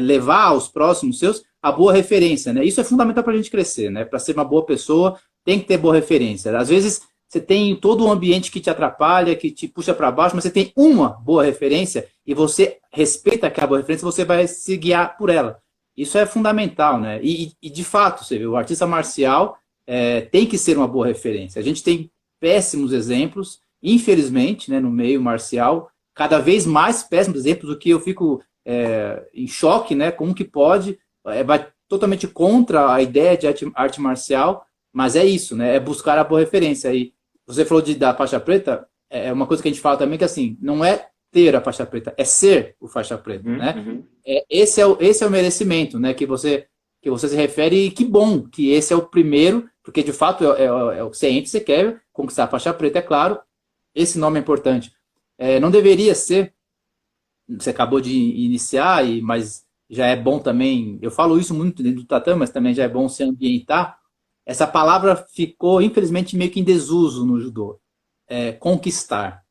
S1: levar aos próximos seus a boa referência, né? Isso é fundamental para a gente crescer, né? Para ser uma boa pessoa, tem que ter boa referência. Às vezes você tem todo um ambiente que te atrapalha, que te puxa para baixo, mas você tem uma boa referência e você respeita aquela boa referência, você vai se guiar por ela. Isso é fundamental, né? E de fato, você vê, o artista marcial tem que ser uma boa referência. A gente tem péssimos exemplos, infelizmente, né, no meio marcial, cada vez mais péssimos exemplos, o que eu fico em choque, né? Como que pode, vai totalmente contra a ideia de arte marcial, mas é isso, né? É buscar a boa referência. E você falou da faixa preta, é uma coisa que a gente fala também que assim, não é ter a faixa preta, é ser o faixa preta, né? Esse é o merecimento, né? Que você se refere, e que bom que esse é o primeiro, porque de fato é o que você quer conquistar a faixa preta, é claro, esse nome é importante. Não deveria ser, você acabou de iniciar, mas já é bom também, eu falo isso muito dentro do tatame, mas também já é bom se ambientar. Essa palavra ficou, infelizmente, meio que em desuso no judô. Conquistar.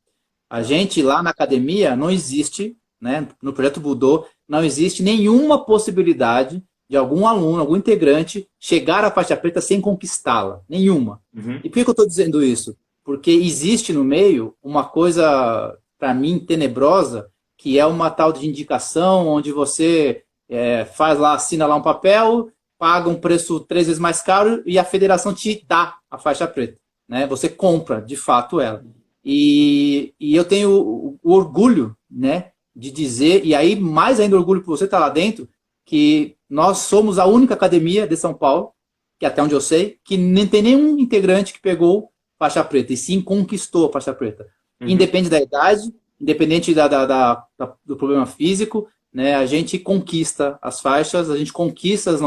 S1: A gente lá na academia não existe, né, no projeto Budô, não existe nenhuma possibilidade de algum aluno, algum integrante, chegar à faixa preta sem conquistá-la. Nenhuma. E por que eu estou dizendo isso? Porque existe no meio uma coisa, para mim, tenebrosa, que é uma tal de indicação, onde você assina lá um papel, paga um preço 3 vezes mais caro e a federação te dá a faixa preta, né? Você compra, de fato, ela. E eu tenho o orgulho, né, de dizer, e aí mais ainda orgulho por você estar lá dentro, que nós somos a única academia de São Paulo, que até onde eu sei, que nem tem nenhum integrante que pegou faixa preta, e sim conquistou a faixa preta.
S2: Uhum.
S1: Independente da idade, independente do problema físico, né? A gente conquista as faixas, a gente conquista os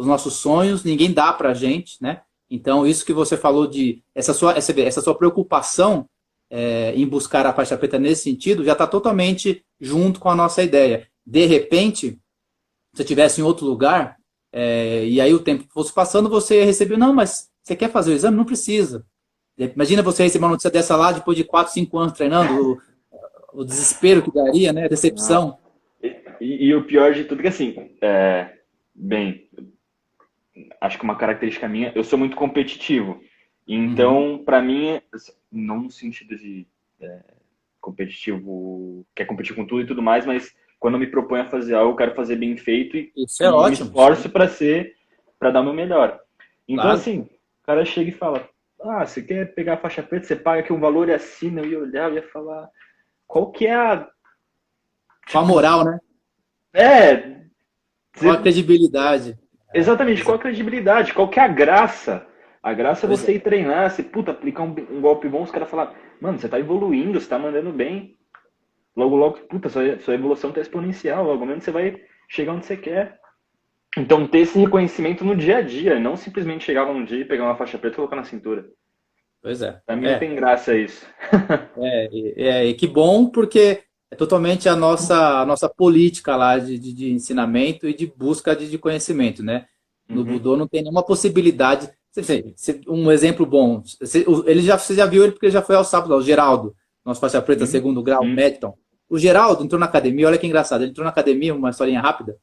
S1: nossos sonhos, ninguém dá pra gente, né? Então, isso que você falou de essa sua preocupação em buscar a faixa preta nesse sentido, já está totalmente junto com a nossa ideia. De repente, se você estivesse em outro lugar, e aí o tempo fosse passando, você recebeu, não, mas você quer fazer o exame? Não precisa. Imagina você receber uma notícia dessa lá depois de 4, 5 anos treinando, o desespero que daria, né? A
S2: Nossa.
S1: decepção.
S2: E o pior de tudo é que, assim, bem, acho que uma característica minha, eu sou muito competitivo. Então, para mim, não no sentido de competitivo, quer competir com tudo e tudo mais, mas quando eu me proponho a fazer algo, eu quero fazer bem feito
S1: Isso é
S2: e me
S1: ótimo.
S2: esforço para dar o meu melhor. Então,
S1: Claro.
S2: assim, o cara chega e fala, você quer pegar a faixa preta, você paga aqui um valor e assina, eu ia olhar, eu ia falar, qual que é a...
S1: Com a moral, né?
S2: É,
S1: Com a credibilidade.
S2: exatamente, qual a credibilidade, qual que é a graça? A graça é
S1: Pois
S2: você
S1: é.
S2: ir treinar, você, aplicar um golpe bom, os caras falar, mano, você tá evoluindo, você tá mandando bem. Logo, logo, sua evolução tá exponencial, logo menos você vai chegar onde você quer. Então, ter esse reconhecimento no dia a dia, não simplesmente chegar um dia e pegar uma faixa preta e colocar na cintura.
S1: Pois é.
S2: Pra mim não tem graça isso.
S1: E que bom, porque é totalmente a nossa política lá de ensinamento e de busca de conhecimento, né? No
S2: Uhum,
S1: Budô não tem nenhuma possibilidade. Um exemplo bom, você já viu ele porque ele já foi ao sábado, o Geraldo, nosso faixa preta
S2: uhum,
S1: segundo grau,
S2: uhum,
S1: Medton. O Geraldo entrou na academia, olha que engraçado, ele entrou na academia, uma historinha rápida.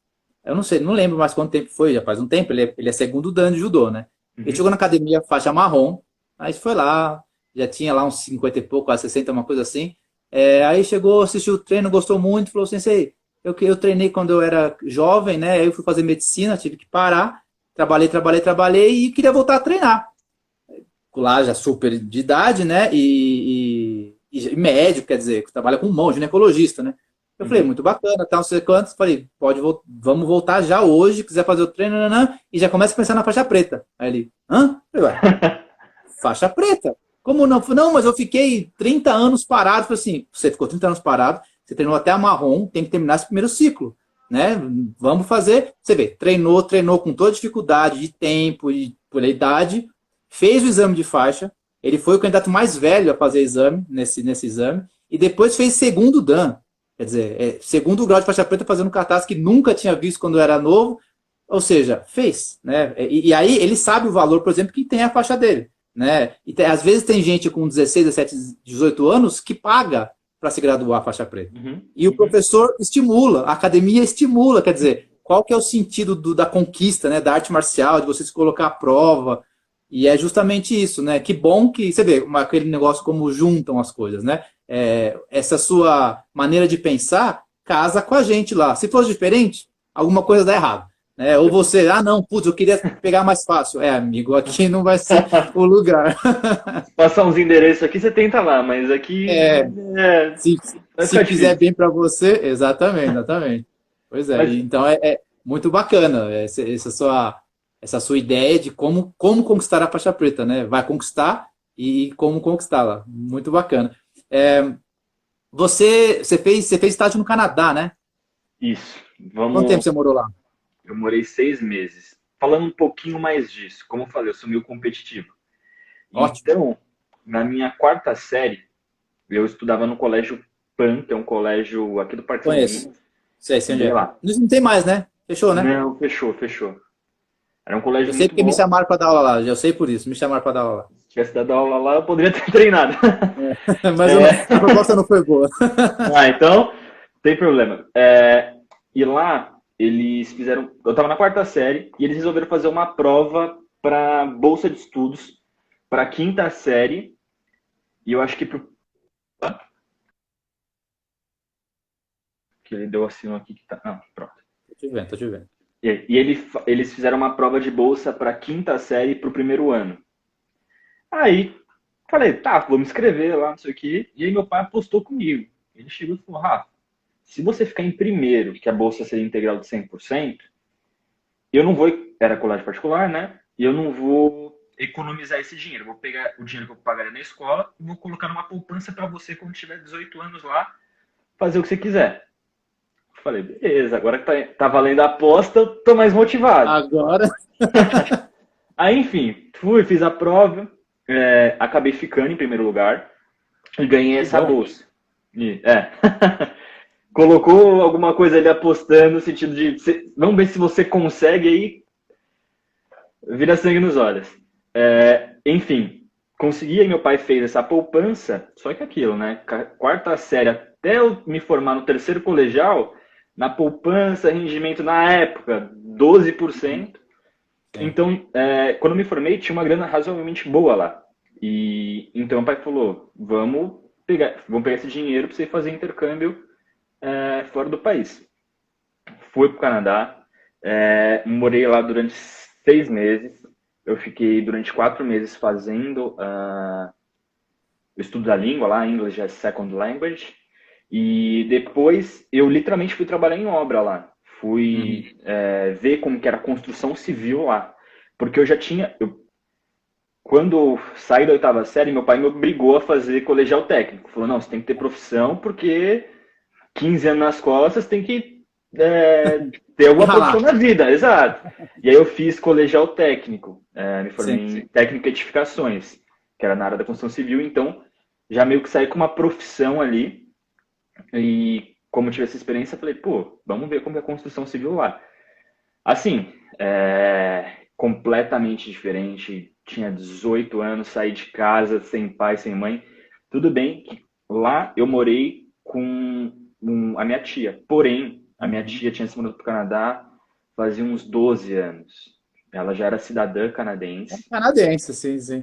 S1: Eu não sei, não lembro mais quanto tempo foi, já faz um tempo, ele é segundo dan de judô, né? Ele
S2: uhum.
S1: chegou na academia, faixa marrom, aí foi lá, já tinha lá uns 50 e pouco, quase 60, uma coisa assim. Aí chegou, assistiu o treino, gostou muito, falou assim, eu treinei quando eu era jovem, né? Aí eu fui fazer medicina, tive que parar, trabalhei e queria voltar a treinar. Lá já super de idade, né? E médico, quer dizer, que trabalha com um monte, ginecologista, né? Eu falei,
S2: Uhum.
S1: muito bacana, tá, não sei quantos. Falei, vamos voltar já hoje, quiser fazer o treino, nanã, e já começa a pensar na faixa preta. Aí ele, hã? Eu falei, ué, faixa preta. Como não? Não, mas eu fiquei 30 anos parado. Falei assim, você ficou 30 anos parado, você treinou até a marrom, tem que terminar esse primeiro ciclo, né? Vamos fazer. Você vê, treinou com toda dificuldade de tempo e por idade, fez o exame de faixa, ele foi o candidato mais velho a fazer exame nesse exame, e depois fez segundo dan. Quer dizer, segundo grau de faixa preta fazendo cartaz que nunca tinha visto quando era novo, ou seja, fez, né? E aí ele sabe o valor, por exemplo, que tem a faixa dele, né? Às vezes tem gente com 16, 17, 18 anos que paga para se graduar a faixa preta.
S2: Uhum,
S1: E o
S2: uhum.
S1: professor estimula, a academia estimula, quer dizer, qual que é o sentido da conquista, né, da arte marcial, de você se colocar à prova, e é justamente isso, né? Que bom que, você vê, aquele negócio como juntam as coisas, né? Essa sua maneira de pensar casa com a gente lá. Se fosse diferente, alguma coisa dá errado. Ou você, não, putz, eu queria pegar mais fácil. Amigo, aqui não vai ser o lugar.
S2: Se passar uns endereços aqui, você tenta lá, mas aqui
S1: É,
S2: é,
S1: se,
S2: vai
S1: se
S2: ficar
S1: fizer
S2: difícil.
S1: bem para você, exatamente, exatamente. Pois é,
S2: Mas
S1: então é muito bacana essa sua ideia de como conquistar a faixa preta, né? Vai conquistar e como conquistá-la. Muito bacana. É, você fez estágio no Canadá, né?
S2: isso,
S1: Quanto tempo
S2: vamos.
S1: você morou lá?
S2: Eu morei 6 meses. Falando um pouquinho mais disso, como eu falei, eu sou meio competitivo.
S1: Ótimo.
S2: Então, na minha quarta série, eu estudava no colégio PAN, que é um colégio aqui do Parque São
S1: Conheço.
S2: Domingos.
S1: Sei onde
S2: Estudei
S1: é.
S2: lá.
S1: Não tem mais, né? Fechou, né?
S2: Não, fechou, fechou. Era um
S1: Eu
S2: colégio
S1: sei
S2: muito
S1: porque me
S2: bom.
S1: chamaram para dar aula lá. Eu sei por isso. Me chamaram para dar aula lá.
S2: Se tivesse dado aula lá, eu poderia ter treinado.
S1: Mas
S2: É,
S1: a proposta não foi boa.
S2: então, tem problema. E lá, eles fizeram. Eu estava na quarta série e eles resolveram fazer uma prova para bolsa de estudos para quinta série. E eu acho que que ele deu assim aqui que tá. Não, pronto.
S1: Tô te vendo, tô te vendo.
S2: Eles fizeram uma prova de bolsa para quinta série para o primeiro ano. Aí falei, tá, vou me inscrever lá, não sei o quê. E aí meu pai apostou comigo. Ele chegou e falou, Rafa, se você ficar em primeiro, que a bolsa seria integral de 100%, eu não vou. Era colégio particular, né? E eu não vou economizar esse dinheiro. Vou pegar o dinheiro que eu pagaria na escola e vou colocar numa poupança para você, quando tiver 18 anos lá, fazer o que você quiser. Falei, beleza, agora que tá valendo a aposta, eu tô mais motivado.
S1: Agora.
S2: Aí, enfim, fiz a prova, acabei ficando em primeiro lugar e ganhei essa bolsa. Colocou alguma coisa ali apostando, no sentido de, vamos ver se você consegue aí, vira sangue nos olhos. Enfim, consegui, aí meu pai fez essa poupança, só que aquilo, né? Quarta série, até eu me formar no terceiro colegial, na poupança, rendimento na época, 12%. Então, quando eu me formei, tinha uma grana razoavelmente boa lá. E então o pai falou, vamos pegar esse dinheiro para você fazer intercâmbio fora do país. Fui para o Canadá, morei lá durante 6 meses. Eu fiquei durante 4 meses fazendo o estudo da língua lá, English as Second Language. E depois eu literalmente fui trabalhar em obra lá. Fui ver como que era a construção civil lá. Porque eu já tinha... Quando eu saí da 8ª série, meu pai me obrigou a fazer colegial técnico. Falou, não, você tem que ter profissão, porque 15 anos nas costas tem que ter alguma profissão na vida. Exato. E aí eu fiz colegial técnico. Me formei em técnico e edificações, que era na área da construção civil. Então, já meio que saí com uma profissão ali. E como eu tive essa experiência, eu falei, pô, vamos ver como é a construção civil lá. Assim, completamente diferente. Tinha 18 anos, saí de casa, sem pai, sem mãe. Tudo bem que lá eu morei com a minha tia. Porém, a minha tia tinha se mudado para o Canadá fazia uns 12 anos. Ela já era cidadã canadense.
S1: Canadense, sim.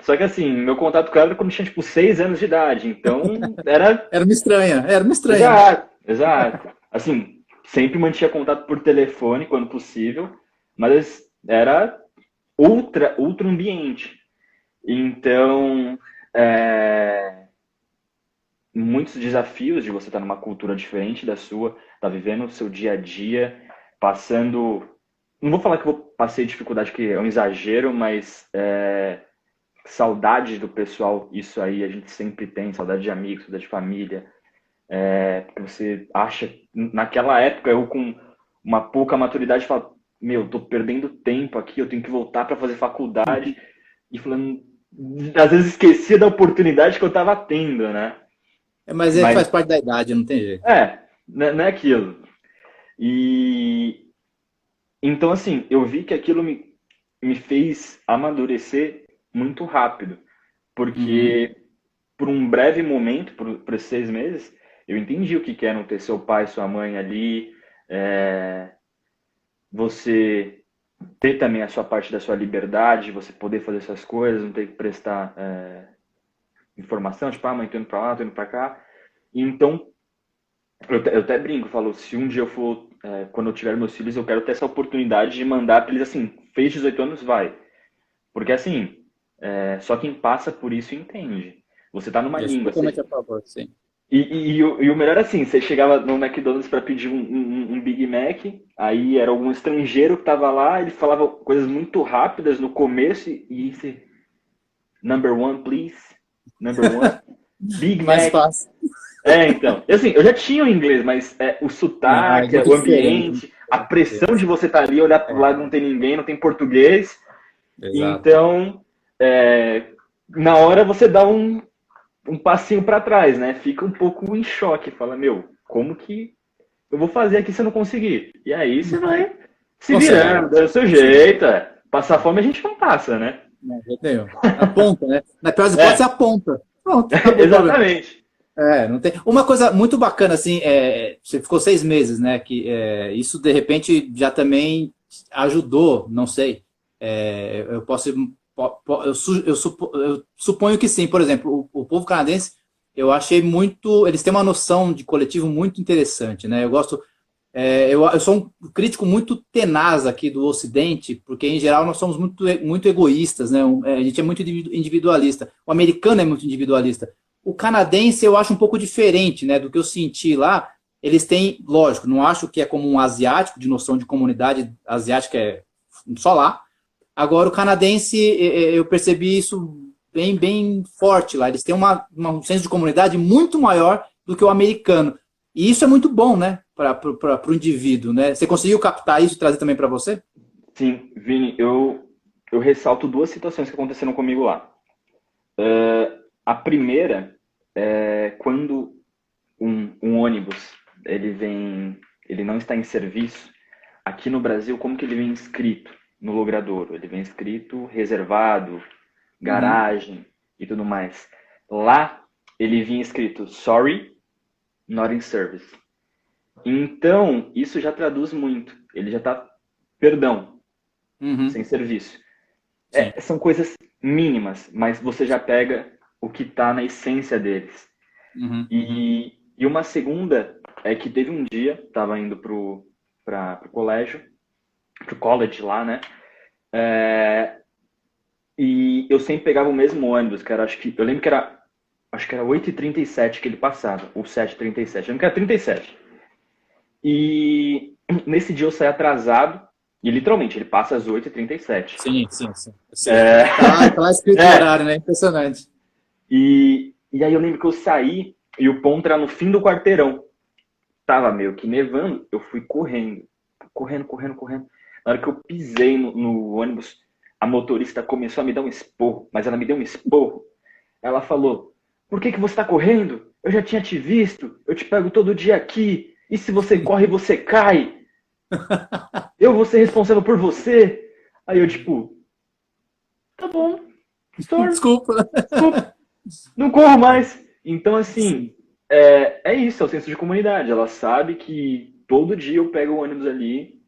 S2: Só que assim, meu contato com ela era quando tinha, tipo, 6 anos de idade. Então, era...
S1: Era uma estranha.
S2: Exato. Assim, sempre mantinha contato por telefone, quando possível. Mas era outro ambiente. Então, muitos desafios de você estar numa cultura diferente da sua, estar vivendo o seu dia a dia, passando... Não vou falar que eu passei dificuldade, que é um exagero, mas saudade do pessoal, isso aí a gente sempre tem, saudade de amigos, saudade de família. Porque você acha... Naquela época, eu com uma pouca maturidade, falo, meu, tô perdendo tempo aqui, eu tenho que voltar para fazer faculdade. E falando, às vezes esquecia da oportunidade que eu tava tendo, né?
S1: Mas faz parte da idade, não tem jeito.
S2: Não é aquilo. E então, assim, eu vi que aquilo me fez amadurecer muito rápido. Porque por um breve momento, por esses 6 meses, eu entendi o que é não ter seu pai, sua mãe ali, você ter também a sua parte da sua liberdade, você poder fazer suas coisas, não ter que prestar informação, tipo, mãe, tô indo pra lá, tô indo pra cá. Então, eu até brinco, falo, se um dia eu for, quando eu tiver meus filhos, eu quero ter essa oportunidade de mandar pra eles assim, fez 18 anos, vai. Porque assim, só quem passa por isso entende. Você tá numa língua.
S1: Totalmente a favor, sim.
S2: E o melhor é assim, você chegava no McDonald's para pedir um Big Mac, aí era algum estrangeiro que tava lá, ele falava coisas muito rápidas no começo e você... Number one, please. Number one. Big Mac.
S1: Mais fácil.
S2: Então. Assim, eu já tinha o inglês, mas o sotaque, o ambiente, a pressão de você estar ali, olhar pro lado, não tem ninguém, não tem português. Exato. Então, na hora você dá um passinho para trás, né? Fica um pouco em choque. Fala, meu, como que eu vou fazer aqui se eu não conseguir? E aí você vai se virando, dando o seu jeito. Passar fome a gente não passa, né?
S1: Não, a ponta, né? Na pior das hipóteses, a ponta. Pronto, acabou.
S2: Exatamente.
S1: Não tem... Uma coisa muito bacana, assim, você ficou 6 meses, né? Que isso, de repente, já também ajudou, não sei. Eu posso... Eu suponho que sim. Por exemplo, o povo canadense, eu achei muito... Eles têm uma noção de coletivo muito interessante, né? Eu gosto... eu sou um crítico muito tenaz aqui do Ocidente, porque, em geral, nós somos muito egoístas, né? A gente é muito individualista. O americano é muito individualista. O canadense eu acho um pouco diferente, né? Do que eu senti lá. Eles têm, lógico, não acho que é como um asiático, de noção de comunidade asiática, é só lá. Agora, o canadense, eu percebi isso bem forte lá. Eles têm um senso de comunidade muito maior do que o americano. E isso é muito bom, né, para o indivíduo, né? Você conseguiu captar isso e trazer também para você?
S2: Sim, Vini, eu ressalto duas situações que aconteceram comigo lá. A primeira é quando um ônibus ele não está em serviço. Aqui no Brasil, como que ele vem escrito no logradouro? Ele vem escrito reservado,
S1: Uhum,
S2: garagem e tudo mais. Lá, ele vinha escrito sorry, not in service. Então, isso já traduz muito. Ele já está, perdão,
S1: uhum,
S2: sem serviço.
S1: sim.
S2: São coisas mínimas, mas você já pega o que está na essência deles.
S1: Uhum,
S2: E uma segunda é que teve um dia, estava indo para o colégio, pro college lá, né? E eu sempre pegava o mesmo ônibus, cara. Eu lembro que era, acho que era 8h37 que ele passava, ou 7h37. Eu lembro que era 37. E nesse dia eu saí atrasado, e literalmente ele passa às 8h37.
S1: sim. Eu sei. Tá lá escrito o
S2: É,
S1: horário, né? Impressionante.
S2: e aí eu lembro que eu saí e o ponto era no fim do quarteirão. Tava meio que nevando, eu fui correndo. Correndo. Na hora que eu pisei no ônibus, a motorista começou a me dar um esporro, mas ela me deu um esporro. Ela falou: por que você está correndo? Eu já tinha te visto, eu te pego todo dia aqui. E se você corre, você cai. Eu vou ser responsável por você. Aí eu, tipo, tá bom, sorry,
S1: Desculpa.
S2: desculpa, não corro mais. Então, assim,
S1: Sim.
S2: é isso, é o senso de comunidade. Ela sabe que todo dia eu pego o ônibus ali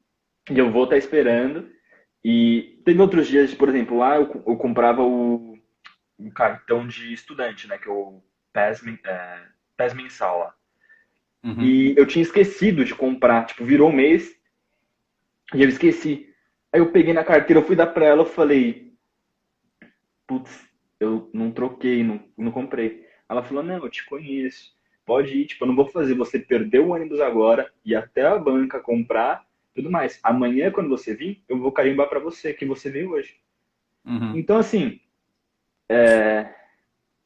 S2: e eu vou estar esperando. E teve outros dias, por exemplo, lá eu comprava o cartão de estudante, né? Que é o PAS mensal lá.
S1: Uhum.
S2: E eu tinha esquecido de comprar, tipo, virou um mês e eu esqueci. Aí eu peguei na carteira, eu fui dar pra ela, eu falei, putz, eu não troquei, não comprei. Ela falou, não, eu te conheço. Pode ir, tipo, eu não vou fazer você perder o ônibus agora, ir até a banca comprar, tudo mais. Amanhã, quando você vir, eu vou carimbar pra você, que você veio hoje.
S1: Uhum.
S2: Então, assim,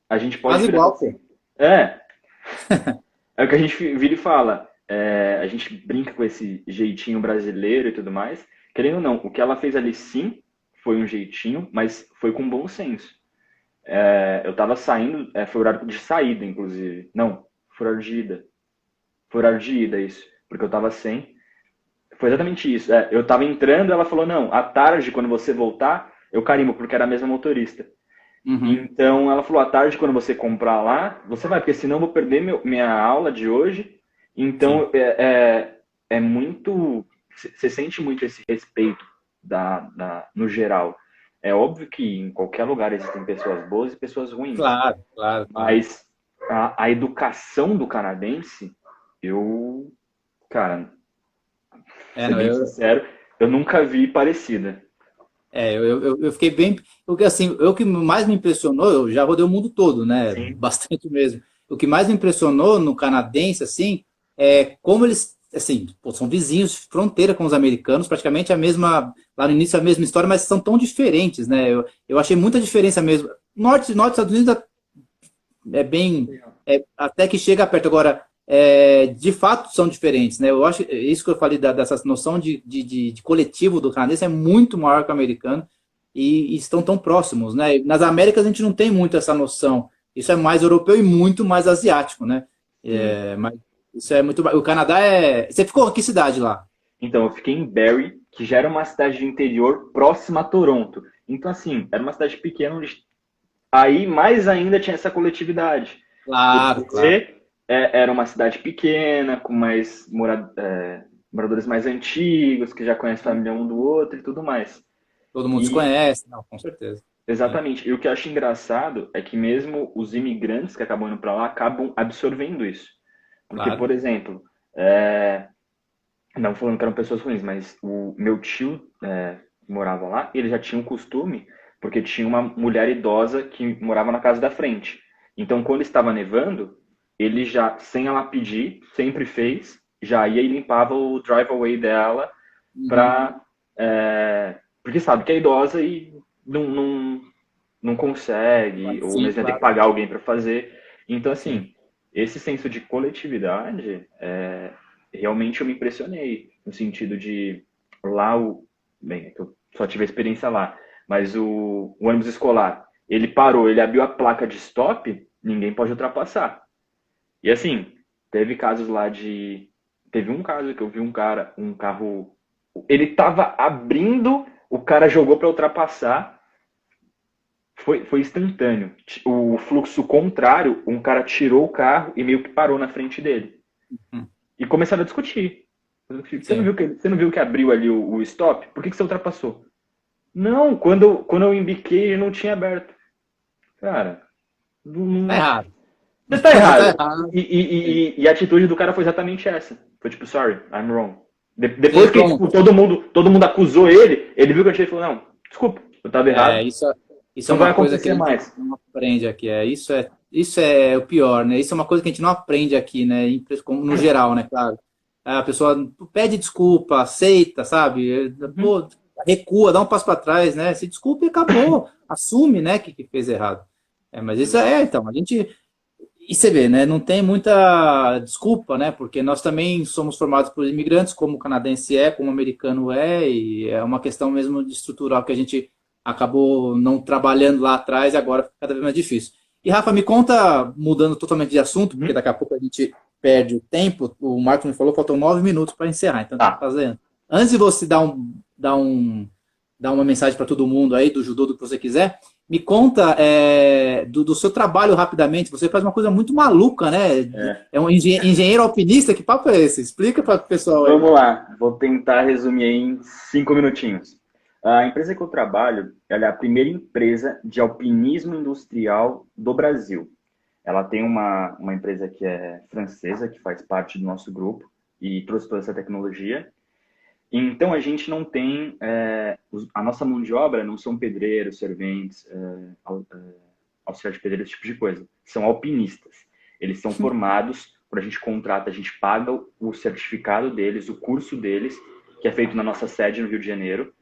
S2: a gente pode
S1: Quase
S2: virar
S1: igual,
S2: assim.
S1: pô.
S2: É, é o que a gente vira e fala. A gente brinca com esse jeitinho brasileiro e tudo mais. Querendo ou não, o que ela fez ali sim foi um jeitinho, mas foi com bom senso. Eu tava saindo, foi horário de saída, inclusive. Não, foi horário de ida. Foi horário de ida, isso. Porque eu tava sem. Foi exatamente isso. Eu tava entrando, ela falou, não, à tarde, quando você voltar, eu carimbo, porque era a mesma motorista.
S1: Uhum.
S2: Então ela falou, à tarde, quando você comprar lá, você vai, porque senão eu vou perder minha aula de hoje.
S1: Sim.
S2: Então é muito. Você sente muito esse respeito no geral. É óbvio que em qualquer lugar existem pessoas boas e pessoas ruins.
S1: Claro.
S2: Mas a educação do canadense, eu, cara, pra
S1: É,
S2: ser
S1: não,
S2: bem sincero, eu nunca vi parecida.
S1: eu fiquei bem. Porque assim, o que mais me impressionou, eu já rodei o mundo todo, né?
S2: Sim,
S1: Bastante mesmo. O que mais me impressionou no canadense, assim, é como eles, assim, pô, são vizinhos, fronteira com os americanos, praticamente a mesma, lá no início a mesma história, mas são tão diferentes, né? Eu achei muita diferença mesmo. Norte dos Estados Unidos é bem, até que chega perto. Agora, de fato são diferentes, né? Eu acho isso que eu falei dessa noção de coletivo do canadense é muito maior que o americano e estão tão próximos, né? Nas Américas a gente não tem muito essa noção. Isso é mais europeu e muito mais asiático, né?
S2: sim.
S1: Mas isso é muito. O Canadá é. Você ficou em que cidade lá?
S2: Então, eu fiquei em Barrie, que já era uma cidade de interior próxima a Toronto. Então, assim, era uma cidade pequena, onde aí mais ainda tinha essa coletividade.
S1: Claro.
S2: Porque era uma cidade pequena, com mais moradores mais antigos, que já conhecem a família um do outro e tudo mais.
S1: Todo mundo se
S2: E,
S1: conhece, não, com certeza. Sim,
S2: exatamente. E o que eu acho engraçado é que mesmo os imigrantes que acabam indo para lá acabam absorvendo isso. Porque,
S1: claro.
S2: por exemplo, é, não falando que eram pessoas ruins, mas o meu tio morava lá e ele já tinha um costume, porque tinha uma mulher idosa que morava na casa da frente. Então, quando estava nevando, ele já, sem ela pedir, sempre fez, já ia e limpava o driveway dela
S1: Uhum.
S2: para porque sabe que é idosa e não consegue, ou
S1: Sim,
S2: mesmo vai ter que
S1: claro.
S2: pagar alguém para fazer. Então,
S1: Sim.
S2: assim, esse senso de coletividade, realmente eu me impressionei, no sentido de lá bem, é que eu só tive a experiência lá, mas o ônibus escolar, ele parou, ele abriu a placa de stop, ninguém pode ultrapassar. E assim, teve casos lá de. Teve um caso que eu vi um carro. Ele tava abrindo, o cara jogou para ultrapassar, foi instantâneo. O fluxo contrário, um cara tirou o carro e meio que parou na frente dele.
S1: Hum,
S2: E começaram a discutir. Você não
S1: Sim.
S2: viu que abriu ali o stop? Por que você ultrapassou? Não, quando eu embiquei, ele não tinha aberto. Cara,
S1: Tá errado.
S2: você tá
S1: Tá
S2: errado.
S1: errado. Sim.
S2: E a atitude do cara foi exatamente essa. Foi tipo, sorry, I'm wrong.
S1: Sim,
S2: Depois que tipo,
S1: pronto.
S2: todo mundo acusou ele viu que eu tinha e falou, não, desculpa, eu tava
S1: É,
S2: errado,
S1: isso é
S2: não vai
S1: uma coisa que a
S2: acontecer
S1: gente
S2: mais.
S1: não aprende aqui. Isso é o pior, né? Isso é uma coisa que a gente não aprende aqui, né? No geral, né? Claro. A pessoa pede desculpa, aceita, sabe?
S2: Uhum.
S1: Pô, recua, dá um passo para trás, né? Se desculpa e acabou. Assume, né, que fez errado. Mas isso então, a gente. E você vê, né? Não tem muita desculpa, né? Porque nós também somos formados por imigrantes, como o canadense é, como o americano é, e é uma questão mesmo de estrutural que a gente acabou não trabalhando lá atrás e agora fica cada vez mais difícil. E Rafa, me conta, mudando totalmente de assunto, porque
S2: Uhum.
S1: daqui a pouco a gente perde o tempo. O Marco me falou, faltam 9 minutos para encerrar, então tem que
S2: Tá.
S1: fazer. Antes de você dar uma mensagem para todo mundo aí do judô do que você quiser, me conta do seu trabalho rapidamente. Você faz uma coisa muito maluca, né?
S2: É.
S1: É um engenheiro alpinista. Que papo é esse? Explica para o pessoal aí.
S2: Vamos lá, vou tentar resumir aí em 5 minutinhos. A empresa que eu trabalho, ela é a primeira empresa de alpinismo industrial do Brasil. Ela tem uma empresa que é francesa, que faz parte do nosso grupo, e trouxe toda essa tecnologia. Então a gente não tem a nossa mão de obra não são pedreiros, serventes, auxiliar de pedreiro, esse tipo de coisa. São alpinistas. Eles são formados, quando a gente contrata, a gente paga o certificado deles, o curso deles, que é feito na nossa sede no Rio de Janeiro.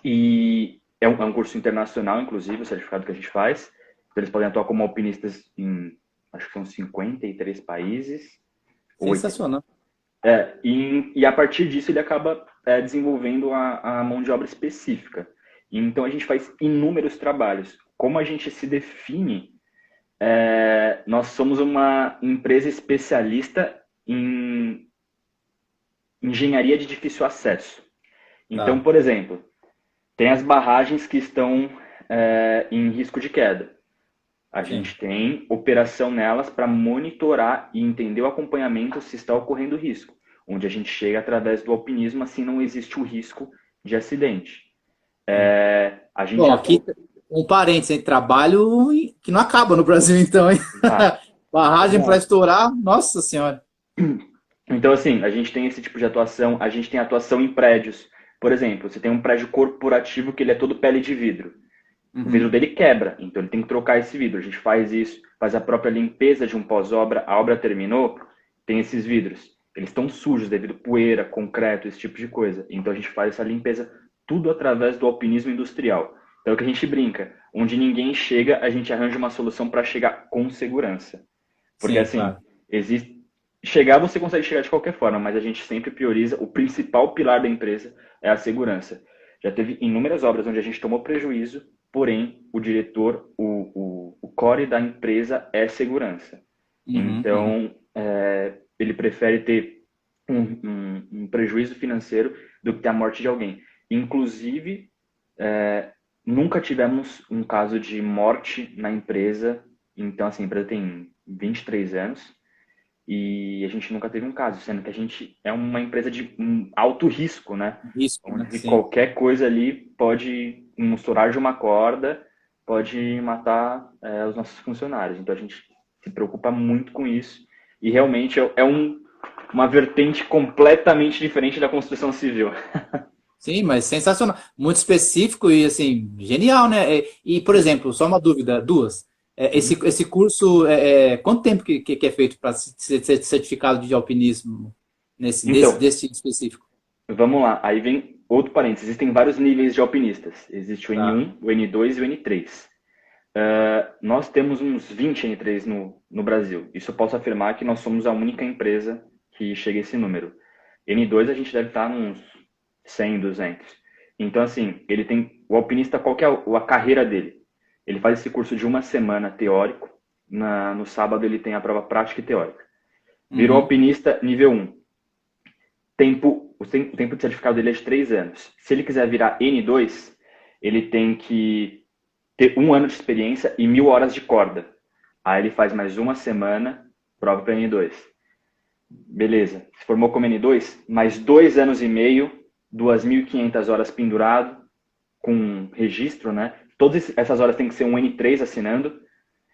S2: E é um curso internacional, inclusive, o certificado que a gente faz. Então, eles podem atuar como alpinistas em, acho que são 53 países, ou
S1: Sensacional.
S2: e a partir disso ele acaba desenvolvendo a mão de obra específica. Então a gente faz inúmeros trabalhos. Como a gente se define, nós somos uma empresa especialista em engenharia de difícil acesso. Então,
S1: Tá.
S2: por exemplo, tem as barragens que estão em risco de queda. A
S1: Sim.
S2: gente tem operação nelas para monitorar e entender o acompanhamento se está ocorrendo risco, onde a gente chega através do alpinismo, assim não existe o risco de acidente.
S1: Sim.
S2: A gente
S1: Bom,
S2: atua.
S1: aqui um parênteses, hein? Trabalho que não acaba no Brasil, então, hein?
S2: Ah,
S1: Barragem para
S2: exato.
S1: estourar, nossa senhora.
S2: Então, assim, a gente tem esse tipo de atuação, a gente tem atuação em prédios. Por exemplo, você tem um prédio corporativo que ele é todo pele de vidro. O vidro
S1: Uhum.
S2: dele quebra, então ele tem que trocar esse vidro. A gente faz isso, faz a própria limpeza de um pós-obra, a obra terminou, tem esses vidros. Eles estão sujos devido a poeira, concreto, esse tipo de coisa. Então a gente faz essa limpeza tudo através do alpinismo industrial. Então é o que a gente brinca. Onde ninguém chega, a gente arranja uma solução para chegar com segurança. Porque
S1: Sim,
S2: assim,
S1: claro.
S2: existe. Chegar, você consegue chegar de qualquer forma, mas a gente sempre prioriza. O principal pilar da empresa é a segurança. Já teve inúmeras obras onde a gente tomou prejuízo, porém, o diretor, o core da empresa é segurança.
S1: Uhum, uhum.
S2: Então, ele prefere ter um prejuízo financeiro do que ter a morte de alguém. Inclusive, nunca tivemos um caso de morte na empresa. Então, assim, a empresa tem 23 anos e a gente nunca teve um caso, sendo que a gente é uma empresa de alto risco, né?
S1: Risco, né?
S2: Onde
S1: Sim.
S2: qualquer coisa ali pode, um estourar de uma corda, pode matar os nossos funcionários. Então a gente se preocupa muito com isso e realmente uma vertente completamente diferente da construção civil.
S1: Sim, mas sensacional. Muito específico e, assim, genial, né? Por exemplo, só uma dúvida, duas.
S2: Uhum.
S1: Esse curso, quanto tempo que é feito para ser certificado de alpinismo
S2: Então,
S1: desse específico?
S2: vamos lá. Aí vem outro parênteses, existem vários níveis de alpinistas. Existe o
S1: Tá.
S2: N1, o N2 e o N3. Nós temos uns 20 N3 no Brasil. Isso eu posso afirmar que nós somos a única empresa que chega a esse número. N2 a gente deve estar uns 100, 200. Então, assim, ele tem... O alpinista, qual que é a carreira dele? Ele faz esse curso de uma semana teórico. No sábado ele tem a prova prática e teórica. Virou
S1: Uhum.
S2: alpinista nível 1. O tempo de certificado dele é de 3 anos. Se ele quiser virar N2, ele tem que ter 1 ano de experiência e 1.000 horas de corda. Aí ele faz mais uma semana, prova para N2. Beleza. Se formou como N2, mais 2 anos e meio, 2.500 horas pendurado, com registro, né? Todas essas horas tem que ser um N3 assinando.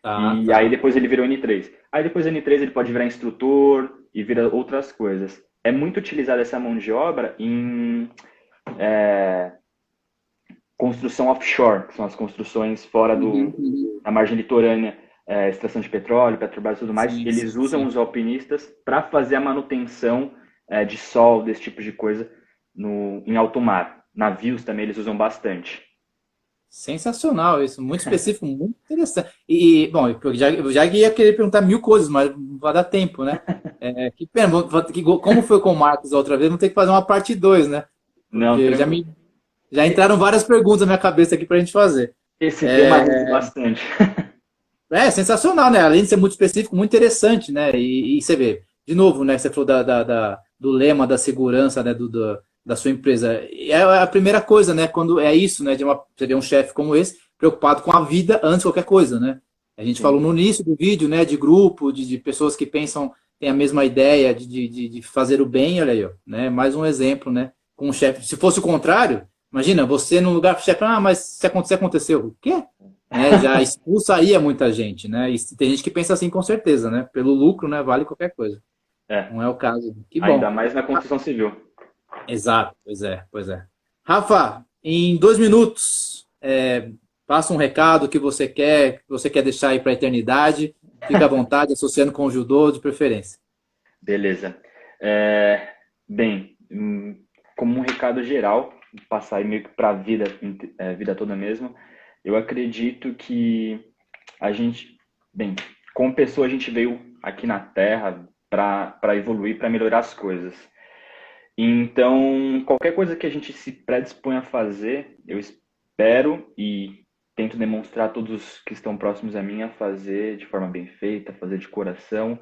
S1: Tá,
S2: E aí
S1: tá.
S2: depois ele virou N3. Aí depois do N3 ele pode virar instrutor e vira outras coisas. É muito utilizada essa mão de obra em construção offshore, que são as construções fora
S1: Uhum, uhum.
S2: da margem litorânea, extração de petróleo, Petrobras e tudo mais.
S1: Sim,
S2: Eles
S1: sim,
S2: usam
S1: sim.
S2: os alpinistas para fazer a manutenção de sol, desse tipo de coisa, em alto mar. Navios também eles usam bastante.
S1: Sensacional isso, muito específico, muito interessante. Bom, eu já ia querer perguntar mil coisas, mas não vai dar tempo, né? Que pena, como foi com o Marcos a outra vez, vamos ter que fazer uma parte 2, né?
S2: Não,
S1: Porque
S2: tranquilo.
S1: já entraram várias perguntas na minha cabeça aqui para a gente fazer.
S2: Esse tema rende bastante.
S1: É sensacional, né? Além de ser muito específico, muito interessante, né? E você vê, de novo, né? Você falou do lema da segurança, né? Da sua empresa. E é a primeira coisa, né? Quando é isso, né? Você vê um chefe como esse, preocupado com a vida antes de qualquer coisa, né? A gente falou
S2: Sim.
S1: no início do vídeo, né? De grupo, de pessoas que pensam, têm a mesma ideia de fazer o bem, olha aí, ó, né? Mais um exemplo, né? Com um chefe. Se fosse o contrário, imagina, você num lugar, chefe, mas se acontecer, aconteceu. O quê? Né, já expulsaria muita gente, né? E tem gente que pensa assim com certeza, né? Pelo lucro, né? Vale qualquer coisa.
S2: É,
S1: Não é o caso. Que
S2: ainda
S1: bom.
S2: mais na construção civil.
S1: Exato, pois é, pois é. Rafa, em 2 minutos, passa um recado que você quer deixar aí para a eternidade. Fica à vontade, associando com o judô de preferência.
S2: Beleza. É, bem, como um recado geral, passar aí meio que para a vida, vida toda mesmo, eu acredito que a gente, bem, como pessoa a gente veio aqui na Terra para evoluir, para melhorar as coisas. Então, qualquer coisa que a gente se predispõe a fazer, eu espero e tento demonstrar a todos que estão próximos a mim a fazer de forma bem feita, fazer de coração,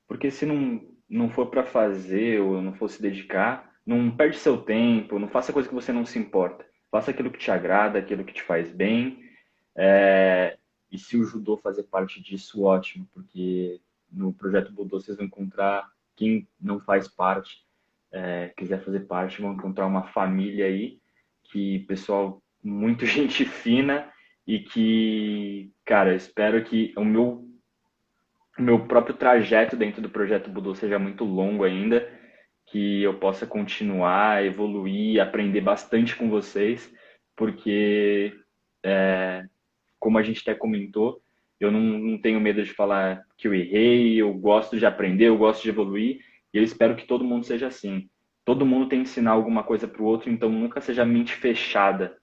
S2: porque se não for para fazer ou não for se dedicar, não perde seu tempo, não faça coisa que você não se importa. Faça aquilo que te agrada, aquilo que te faz bem. E se o judô fazer parte disso, ótimo, porque no projeto Budô vocês vão encontrar quem não faz parte, quiser fazer parte, vão encontrar uma família aí, que pessoal muito gente fina e que, cara, eu espero que o meu próprio trajeto dentro do projeto Budô seja muito longo ainda, que eu possa continuar, evoluir, aprender bastante com vocês, porque, como a gente até comentou, eu não tenho medo de falar que eu errei, eu gosto de aprender, eu gosto de evoluir, e eu espero que todo mundo seja assim. Todo mundo tem que ensinar alguma coisa para o outro, então nunca seja mente fechada,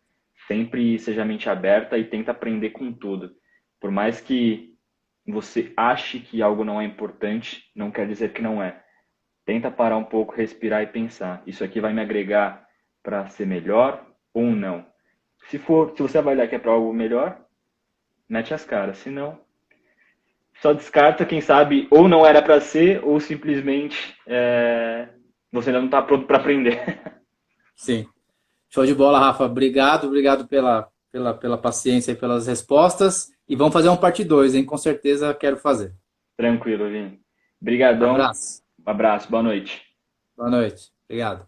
S2: sempre seja mente aberta e tenta aprender com tudo. Por mais que você ache que algo não é importante, não quer dizer que não é. Tenta parar um pouco, respirar e pensar. Isso aqui vai me agregar para ser melhor ou não? Se você avaliar que é para algo melhor, mete as caras. Se não, só descarta, quem sabe, ou não era para ser, ou simplesmente você ainda não está pronto para aprender.
S1: Sim. Show de bola, Rafa. Obrigado, obrigado pela paciência e pelas respostas. E vamos fazer uma parte 2, hein? Com certeza quero fazer.
S2: Tranquilo, Vini. Brigadão.
S1: Abraço.
S2: Um abraço, boa noite.
S1: Boa noite. Obrigado.